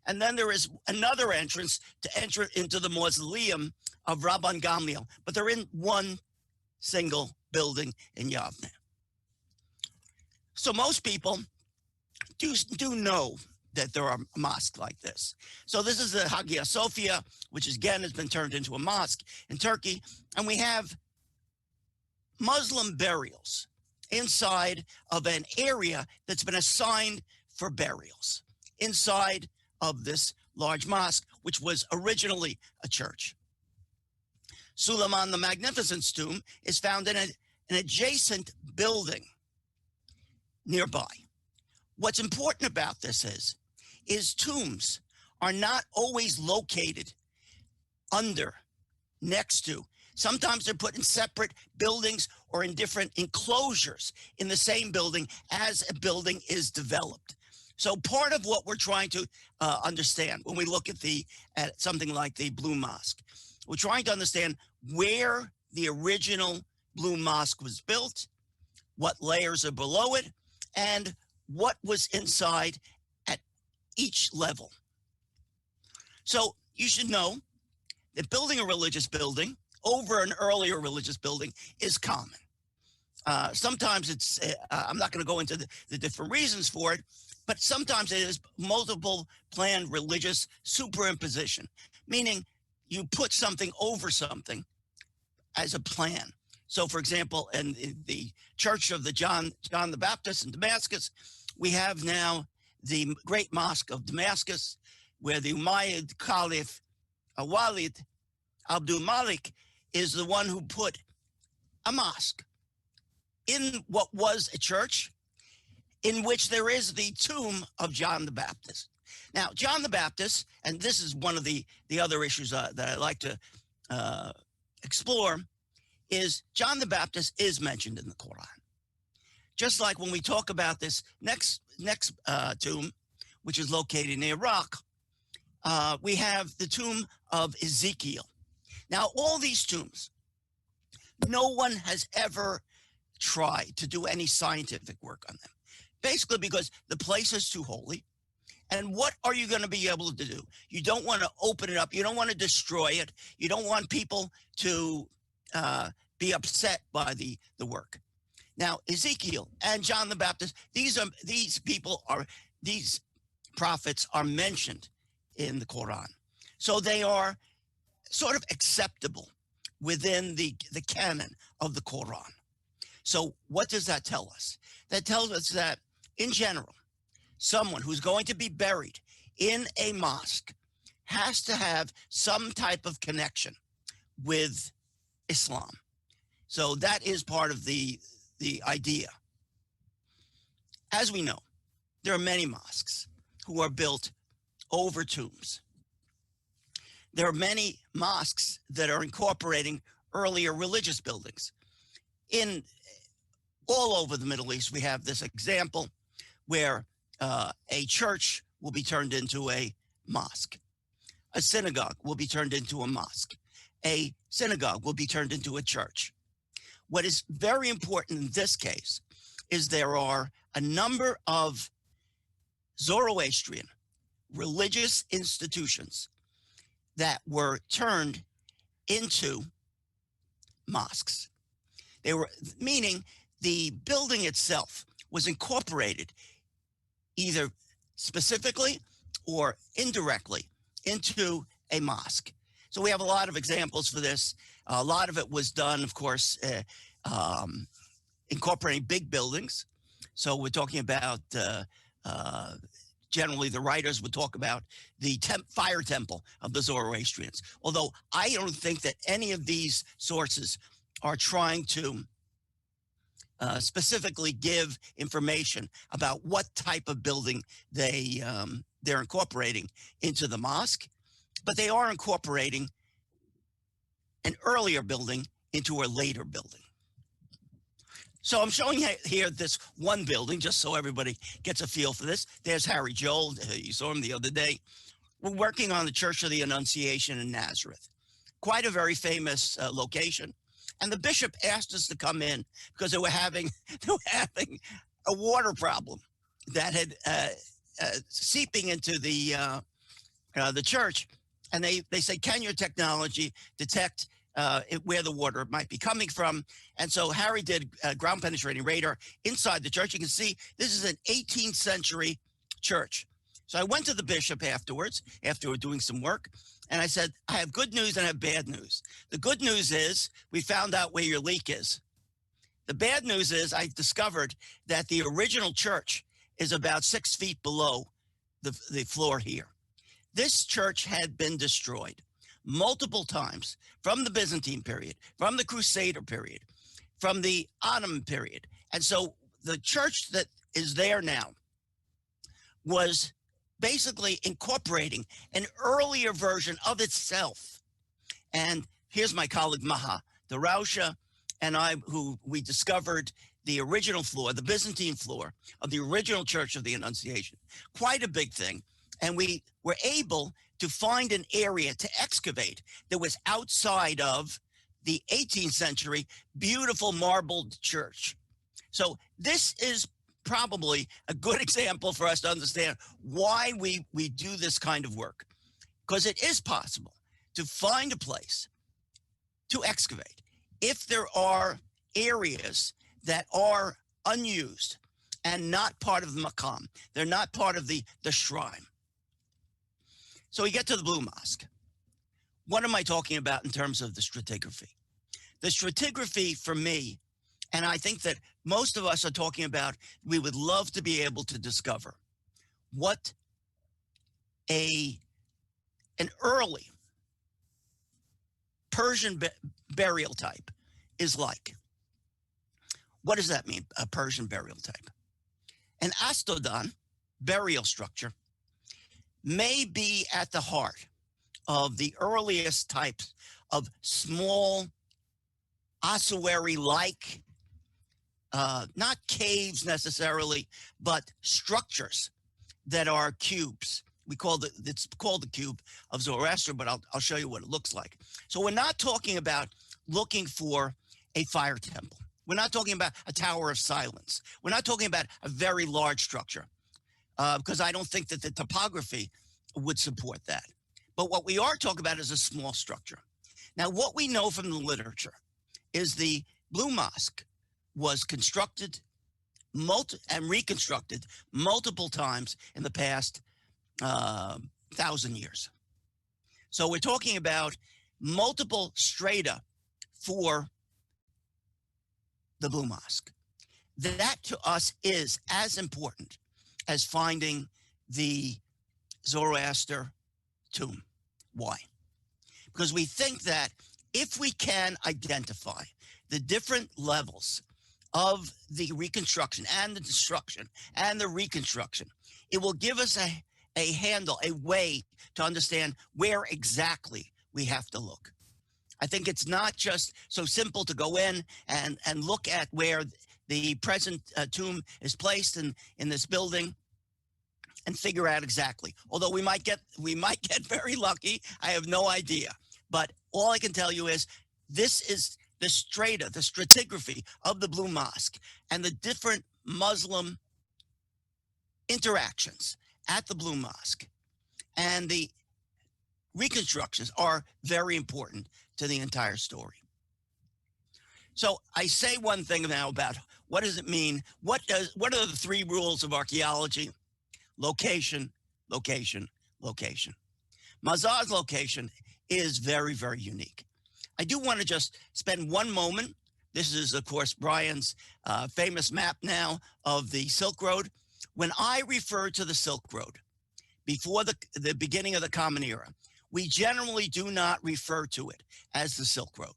[SPEAKER 12] And then there is another entrance to enter into the mausoleum of Rabban Gamliel. But they're in one single building in Yavne. So most people do know that there are mosques like this. So this is the Hagia Sophia, which again has been turned into a mosque in Turkey. And we have Muslim burials inside of an area that's been assigned for burials inside of this large mosque, which was originally a church. Suleiman the Magnificent's tomb is found in an adjacent building nearby. What's important about this is tombs are not always located under, next to. Sometimes they're put in separate buildings or in different enclosures in the same building as a building is developed. So part of what we're trying to understand when we look at something like the Blue Mosque, we're trying to understand where the original Blue Mosque was built, what layers are below it, and what was inside at each level. So you should know that building a religious building over an earlier religious building is common. Sometimes it's, I'm not going to go into the different reasons for it, but sometimes it is multiple planned religious superimposition, meaning you put something over something as a plan. So for example, in the Church of the John the Baptist in Damascus, we have now the Great Mosque of Damascus, where the Umayyad Caliph Walid Abdul Malik is the one who put a mosque in what was a church, in which there is the tomb of John the Baptist. Now, John the Baptist, and this is one of the other issues that I like to explore, is John the Baptist is mentioned in the Quran. Just like when we talk about this next tomb, which is located in Iraq, we have the tomb of Ezekiel. Now, all these tombs, no one has ever tried to do any scientific work on them, basically because the place is too holy And what are you going to be able to do? You don't want to open it up. You don't want to destroy it. You don't want people to be upset by the work. Now, Ezekiel and John the Baptist, these prophets are mentioned in the Quran. So they are sort of acceptable within the canon of the Quran. So what does that tell us? That tells us that, in general, someone who's going to be buried in a mosque has to have some type of connection with Islam. So that is part of the idea. As we know, there are many mosques who are built over tombs. There are many mosques that are incorporating earlier religious buildings. In all over the Middle East, we have this example where a church will be turned into a mosque. A synagogue will be turned into a mosque. A synagogue will be turned into a church. What is very important in this case is there are a number of Zoroastrian religious institutions that were turned into mosques. They were, meaning the building itself was incorporated either specifically or indirectly into a mosque. So we have a lot of examples for this. A lot of it was done, of course, incorporating big buildings. So we're talking about, generally the writers would talk about the fire temple of the Zoroastrians. Although I don't think that any of these sources are trying to specifically give information about what type of building they're incorporating into the mosque, but they are incorporating an earlier building into a later building. So I'm showing here this one building, just so everybody gets a feel for this. There's Harry Joel. You saw him the other day. We're working on the Church of the Annunciation in Nazareth. Quite a very famous location. And the bishop asked us to come in because they were having a water problem that had seeping into the church. And they say, can your technology detect where the water might be coming from? And so Harry did a ground penetrating radar inside the church. You can see this is an 18th century church. So I went to the bishop afterwards, after we're doing some work, and I said, I have good news and I have bad news. The good news is we found out where your leak is. The bad news is I discovered that the original church is about 6 feet below the floor here. This church had been destroyed multiple times from the Byzantine period, from the Crusader period, from the Ottoman period. And so the church that is there now was basically incorporating an earlier version of itself. And here's my colleague Maha, the Rausha, and I, who we discovered the original floor, the Byzantine floor of the original Church of the Annunciation. Quite a big thing. And we were able to find an area to excavate that was outside of the 18th century beautiful marbled church. So this is probably a good example for us to understand why we do this kind of work, because it is possible to find a place to excavate if there are areas that are unused and not part of the maqam. They're not part of the shrine. So we get to the Blue Mosque. What am I talking about in terms of the stratigraphy? The stratigraphy for me, and I think that most of us are talking about, we would love to be able to discover what an early Persian burial type is like. What does that mean, a Persian burial type? An Astodon burial structure may be at the heart of the earliest types of small ossuary-like, not caves necessarily, but structures that are cubes. It's called the cube of Zoroaster, but I'll show you what it looks like. So we're not talking about looking for a fire temple. We're not talking about a tower of silence. We're not talking about a very large structure. because I don't think that the topography would support that. But what we are talking about is a small structure. Now, what we know from the literature is the Blue Mosque was constructed and reconstructed multiple times in the past 1,000 years. So we're talking about multiple strata for the Blue Mosque. That to us is as important as finding the Zoroaster tomb. Why? Because we think that if we can identify the different levels of the reconstruction and the destruction and the reconstruction, it will give us a handle, a way to understand where exactly we have to look. I think it's not just so simple to go in and look at where the present tomb is placed in this building and figure out exactly. Although we might get very lucky, I have no idea. But all I can tell you is this is the strata, the stratigraphy of the Blue Mosque and the different Muslim interactions at the Blue Mosque. And the reconstructions are very important to the entire story. So I say one thing now about what does it mean? What are the three rules of archaeology? Location, location, location. Mazar's location is very, very unique. I do want to just spend one moment. This is, of course, Brian's famous map now of the Silk Road. When I refer to the Silk Road before the beginning of the Common Era, we generally do not refer to it as the Silk Road.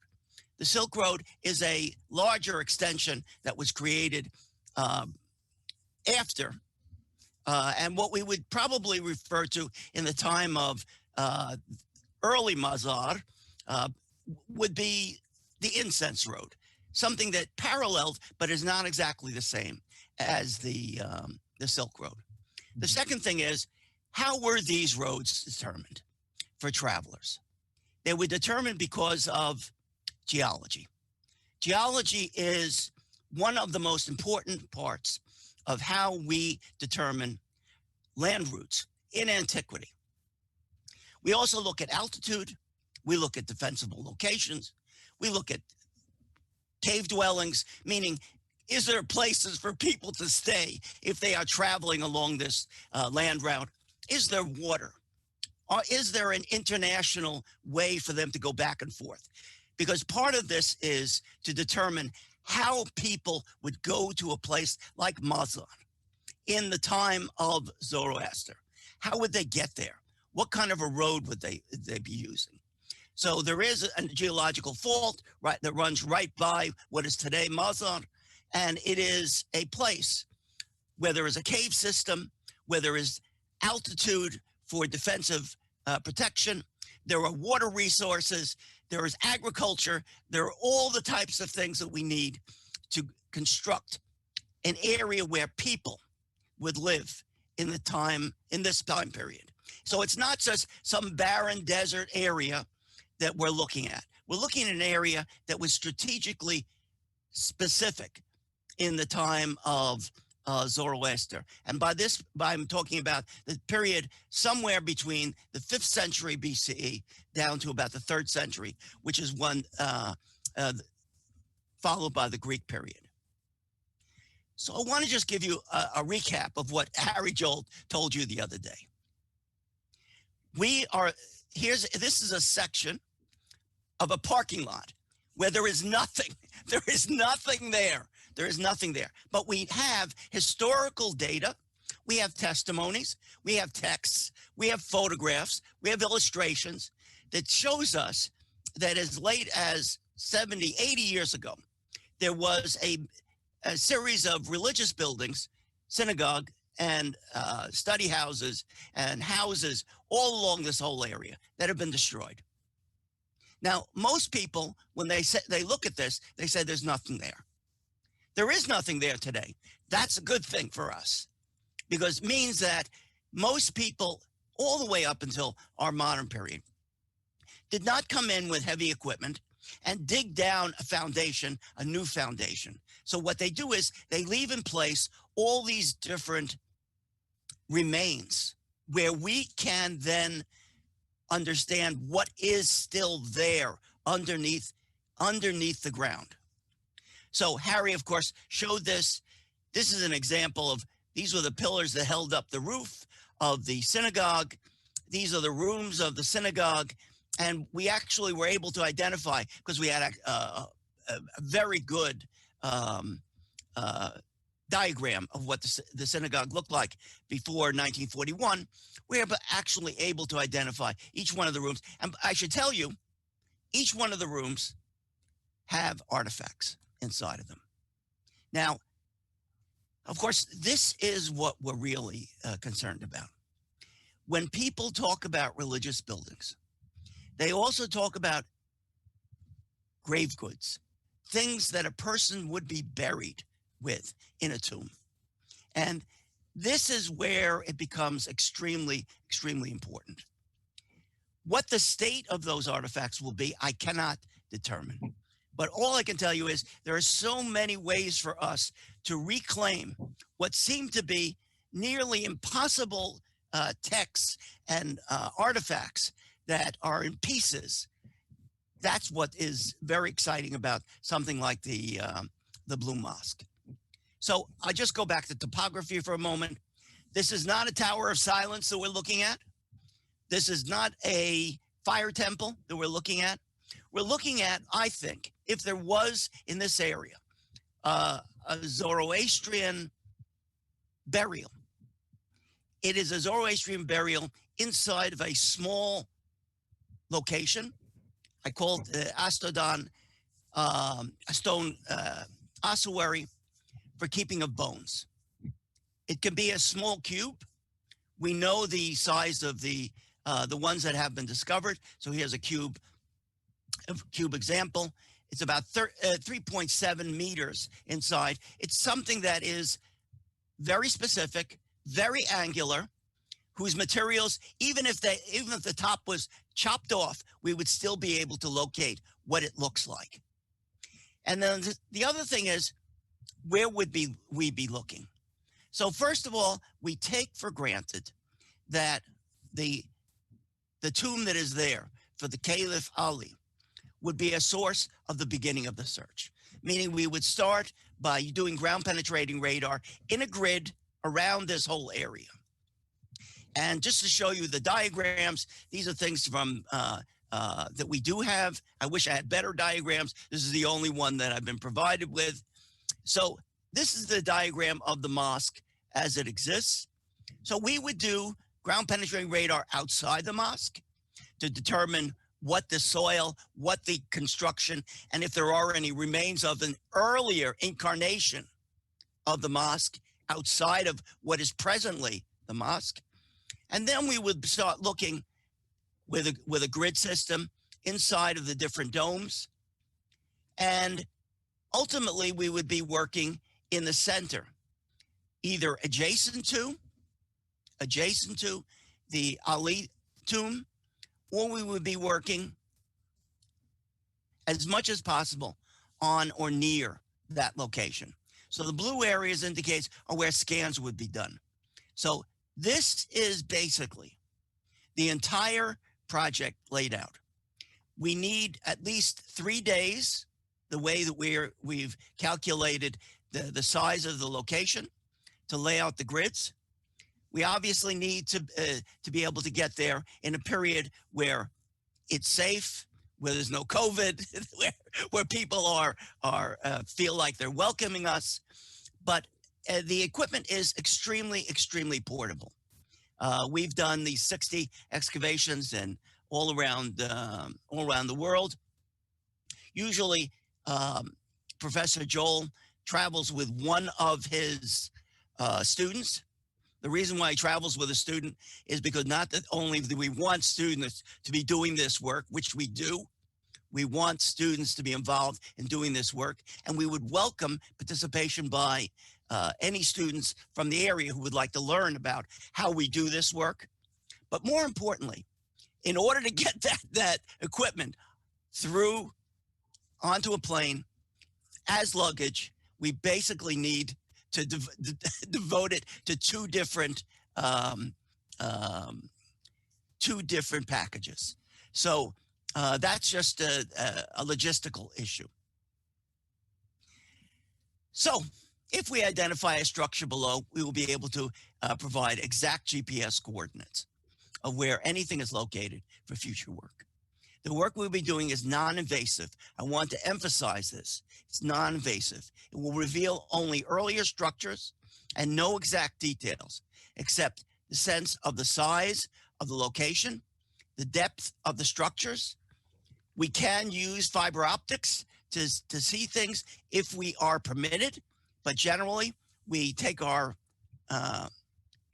[SPEAKER 12] The Silk Road is a larger extension that was created after, and what we would probably refer to in the time of early Mazar would be the Incense Road, something that paralleled but is not exactly the same as the Silk Road. The second thing is, how were these roads determined for travelers? They were determined because of geology. Geology is one of the most important parts of how we determine land routes in antiquity. We also look at altitude. We look at defensible locations. We look at cave dwellings, meaning is there places for people to stay if they are traveling along this land route? Is there water? Or is there an international way for them to go back and forth? Because part of this is to determine how people would go to a place like Mazar in the time of Zoroaster. How would they get there? What kind of a road would they be using? So there is a geological fault that runs right by what is today Mazar, and it is a place where there is a cave system, where there is altitude for defensive protection, there are water resources, there is agriculture, there are all the types of things that we need to construct an area where people would live in this time period. So it's not just some barren desert area that we're looking at. We're looking at an area that was strategically specific in the time of Zoroaster. And I'm talking about the period somewhere between the 5th century BCE down to about the 3rd century, which is one followed by the Greek period. So I want to just give you a recap of what Harry Joel told you the other day. This is a section of a parking lot where there is nothing. There is nothing there. There is nothing there. But we have historical data. We have testimonies. We have texts. We have photographs. We have illustrations that shows us that as late as 70, 80 years ago, there was a series of religious buildings, synagogue and study houses and houses all along this whole area that have been destroyed. Now, most people, when they look at this, they say there's nothing there. There is nothing there today. That's a good thing for us because it means that most people all the way up until our modern period did not come in with heavy equipment and dig down a foundation, a new foundation. So what they do is they leave in place all these different remains where we can then understand what is still there underneath the ground. So Harry, of course, showed this. This is an example of, these were the pillars that held up the roof of the synagogue. These are the rooms of the synagogue. And we actually were able to identify, because we had a very good diagram of what the synagogue looked like before 1941. We were actually able to identify each one of the rooms. And I should tell you, each one of the rooms have artifacts inside of them. Now, of course, this is what we're really concerned about. When people talk about religious buildings, they also talk about grave goods, things that a person would be buried with in a tomb. And this is where it becomes extremely, extremely important. What the state of those artifacts will be, I cannot determine. But all I can tell you is there are so many ways for us to reclaim what seem to be nearly impossible texts and artifacts that are in pieces. That's what is very exciting about something like the Blue Mosque. So I just go back to topography for a moment. This is not a Tower of Silence that we're looking at. This is not a fire temple that we're looking at. We're looking at, I think, if there was in this area a Zoroastrian burial. It is a Zoroastrian burial inside of a small location. I call it Astodon, a stone ossuary for keeping of bones. It can be a small cube. We know the size of the ones that have been discovered. So here's a cube example. It's about 3.7 meters inside. It's something that is very specific, very angular, whose materials, even if the top was chopped off, we would still be able to locate what it looks like. And then the other thing is, where would we be looking? So first of all, we take for granted that the tomb that is there for the Caliph Ali would be a source of the beginning of the search, meaning we would start by doing ground penetrating radar in a grid around this whole area. And just to show you the diagrams, these are things from that we do have. I wish I had better diagrams. This is the only one that I've been provided with. So this is the diagram of the mosque as it exists. So we would do ground penetrating radar outside the mosque to determine what the soil, what the construction, and if there are any remains of an earlier incarnation of the mosque outside of what is presently the mosque. And then we would start looking with a grid system inside of the different domes. And ultimately, we would be working in the center, either adjacent to the Ali tomb, or we would be working as much as possible on or near that location. So the blue areas indicates are where scans would be done. So this is basically the entire project laid out. We need at least 3 days, the way that we've calculated the size of the location to lay out the grids. We obviously need to be able to get there in a period where it's safe, where there's no COVID, where people feel like they're welcoming us. But the equipment is extremely, extremely portable. We've done these 60 excavations and all around the world. Usually, Professor Joel travels with one of his students. The reason why he travels with a student is because not that only do we want students to be doing this work, which we do, we want students to be involved in doing this work, and we would welcome participation by any students from the area who would like to learn about how we do this work. But more importantly, in order to get that equipment through onto a plane as luggage, we basically need to devote it to 2 different two different packages. So that's just a logistical issue. So if we identify a structure below, we will be able to provide exact GPS coordinates of where anything is located for future work. The work we'll be doing is non-invasive. I want to emphasize this. It's non-invasive. It will reveal only earlier structures and no exact details, except the sense of the size of the location, the depth of the structures. We can use fiber optics to see things if we are permitted, but generally we take our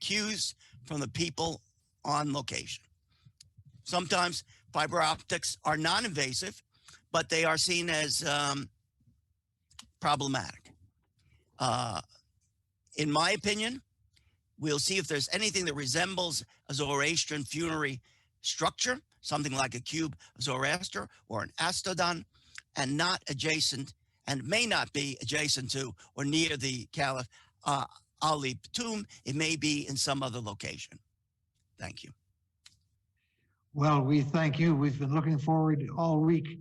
[SPEAKER 12] cues from the people on location. Sometimes fiber optics are non-invasive, but they are seen as problematic. In my opinion, we'll see if there's anything that resembles a Zoroastrian funerary structure, something like a cube of Zoroaster or an astodon, and not adjacent, and may not be adjacent to or near the Caliph Ali tomb. It may be in some other location. Thank you.
[SPEAKER 2] Well, we thank you. We've been looking forward all week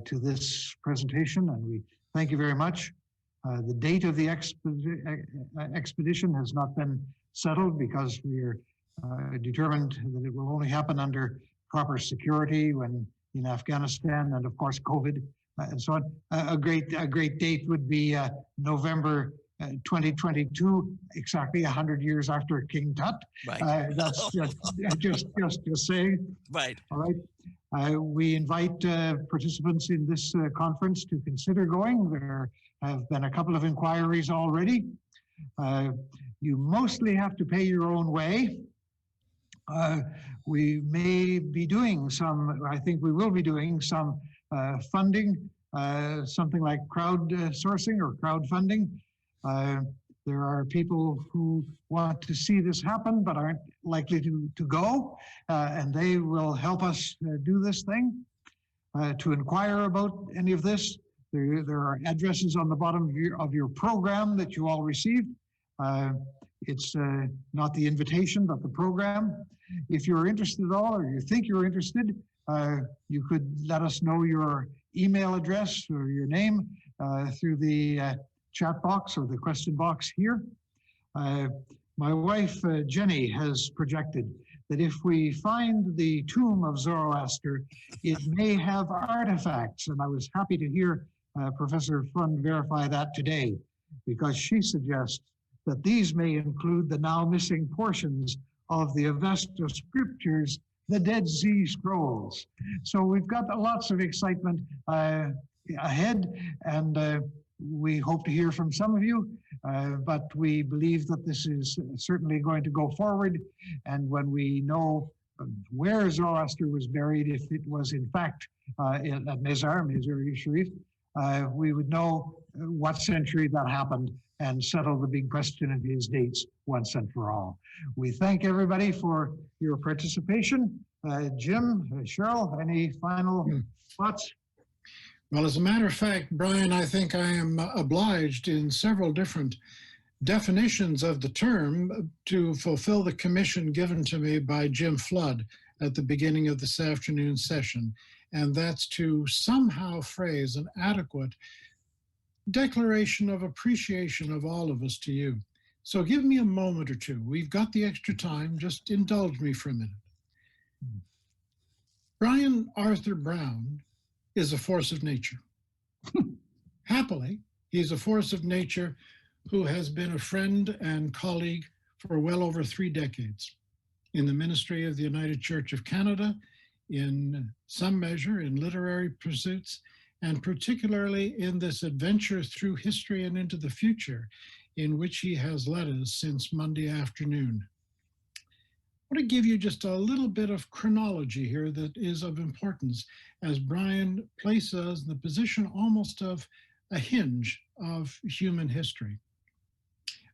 [SPEAKER 2] to this presentation, and we thank you very much. The date of the expedition has not been settled because we are determined that it will only happen under proper security when in Afghanistan, and of course COVID and so on. A great date would be November 2022, exactly 100 years after King Tut.
[SPEAKER 12] Right.
[SPEAKER 2] That's just saying.
[SPEAKER 12] Right.
[SPEAKER 2] All right. We invite participants in this conference to consider going. There have been a couple of inquiries already. You mostly have to pay your own way. We may be doing some, I think we will be doing some funding, something like crowdsourcing or crowdfunding. There are people who want to see this happen but aren't likely to go, and they will help us do this thing. To inquire about any of this, there are addresses on the bottom of your program that you all received. It's not the invitation, but the program. If you're interested at all, or you think you're interested, you could let us know your email address or your name through the chat box or the question box here. My wife, Jenny, has projected that if we find the tomb of Zoroaster, it may have artifacts. And I was happy to hear Professor Fund verify that today, because she suggests that these may include the now missing portions of the Avesta scriptures, the Dead Sea Scrolls. So we've got lots of excitement ahead, and we hope to hear from some of you, but we believe that this is certainly going to go forward. And when we know where Zoroaster was buried, if it was in fact at Mazar-i-Sharif, we would know what century that happened and settle the big question of his dates once and for all. We thank everybody for your participation. Jim, Cheryl, any final thoughts?
[SPEAKER 7] Well, as a matter of fact, Brian, I think I am obliged in several different definitions of the term to fulfill the commission given to me by Jim Flood at the beginning of this afternoon session. And that's to somehow phrase an adequate declaration of appreciation of all of us to you. So give me a moment or two. We've got the extra time. Just indulge me for a minute. Brian Arthur Brown is a force of nature. Happily, he's a force of nature who has been a friend and colleague for well over 3 decades in the ministry of the United Church of Canada, in some measure in literary pursuits, and particularly in this adventure through history and into the future in which he has led us since Monday afternoon. I want to give you just a little bit of chronology here that is of importance as Brian places us in the position almost of a hinge of human history.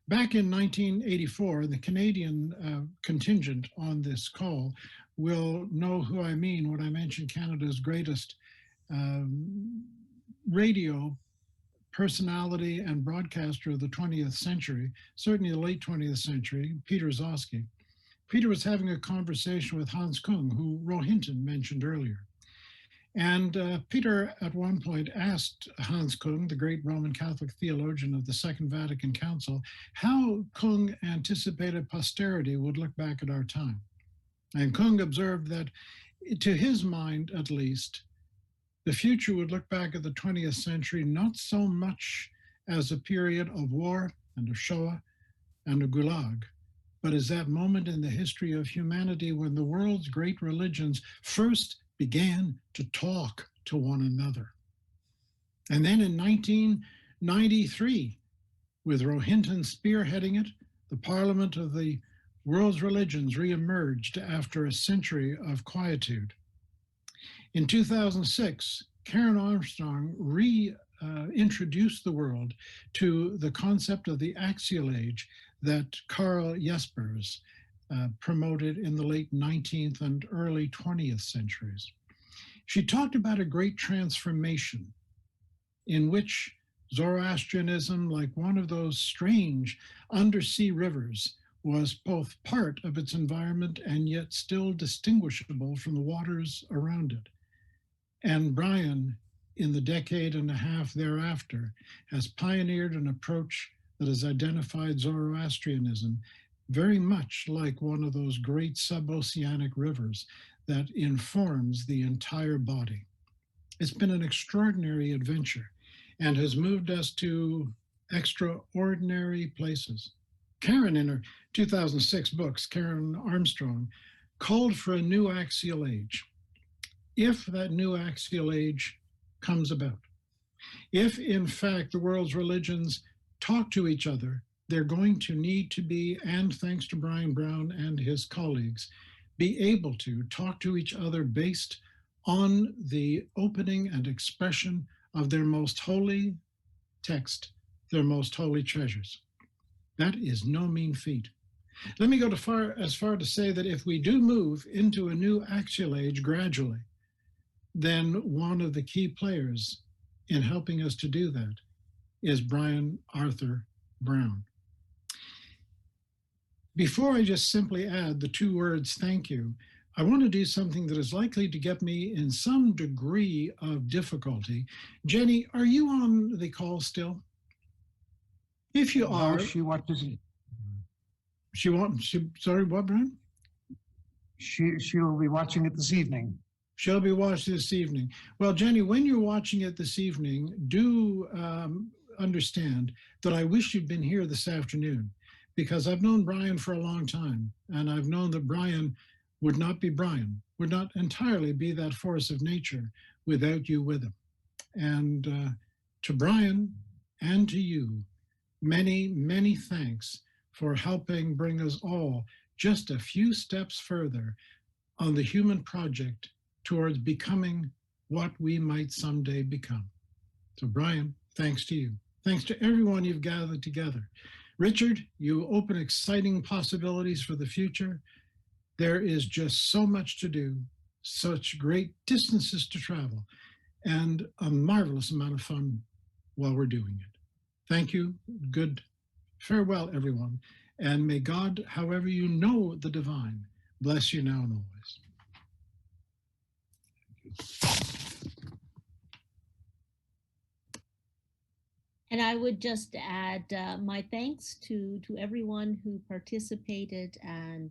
[SPEAKER 7] Back in 1984, the Canadian contingent on this call will know who I mean when I mention Canada's greatest radio personality and broadcaster of the 20th century, certainly the late 20th century, Peter Zosky. Peter was having a conversation with Hans Kung, who Rohinton mentioned earlier. And Peter at one point asked Hans Kung, the great Roman Catholic theologian of the Second Vatican Council, how Kung anticipated posterity would look back at our time. And Kung observed that, to his mind at least, the future would look back at the 20th century not so much as a period of war and of Shoah and of Gulag, but as that moment in the history of humanity when the world's great religions first began to talk to one another. And then in 1993, with Rohinton spearheading it, the Parliament of the world's religions re-emerged after a century of quietude. In 2006, Karen Armstrong reintroduced the world to the concept of the axial age that Karl Jaspers promoted in the late 19th and early 20th centuries. She talked about a great transformation in which Zoroastrianism, like one of those strange undersea rivers, was both part of its environment and yet still distinguishable from the waters around it. And Brian, in the decade and a half thereafter, has pioneered an approach that has identified Zoroastrianism very much like one of those great suboceanic rivers that informs the entire body. It's been an extraordinary adventure and has moved us to extraordinary places. Karen, in her 2006 books, Karen Armstrong, called for a new axial age. If that new axial age comes about, if in fact the world's religions talk to each other, they're going to need to be, and thanks to Brian Brown and his colleagues, be able to talk to each other based on the opening and expression of their most holy text, their most holy treasures. That is no mean feat. Let me go as far to say that if we do move into a new axial age gradually, then one of the key players in helping us to do that is Brian Arthur Brown. Before I just simply add the two words, thank you, I want to do something that is likely to get me in some degree of difficulty. Jenny, are you on the call still? If you are.
[SPEAKER 2] She watches it.
[SPEAKER 7] Sorry, what, Brian?
[SPEAKER 2] She'll be watching it this evening.
[SPEAKER 7] She'll be watching this evening. Well, Jenny, when you're watching it this evening, do understand that I wish you'd been here this afternoon, because I've known Brian for a long time, and I've known that Brian would not be Brian, would not entirely be that force of nature without you with him. And to Brian and to you, many, many thanks for helping bring us all just a few steps further on the human project towards becoming what we might someday become. So Brian, thanks to you. Thanks to everyone you've gathered together. Richard, you open exciting possibilities for the future. There is just so much to do, such great distances to travel, and a marvelous amount of fun while we're doing it. Thank you. Good farewell, everyone. And may God, however you know the divine, bless you now and always.
[SPEAKER 8] And I would just add my thanks to everyone who participated and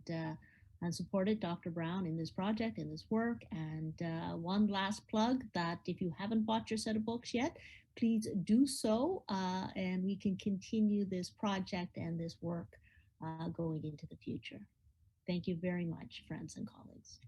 [SPEAKER 8] supported Dr. Brown in this project, in this work. And one last plug that if you haven't bought your set of books yet, please do so, and we can continue this project and this work going into the future. Thank you very much, friends and colleagues.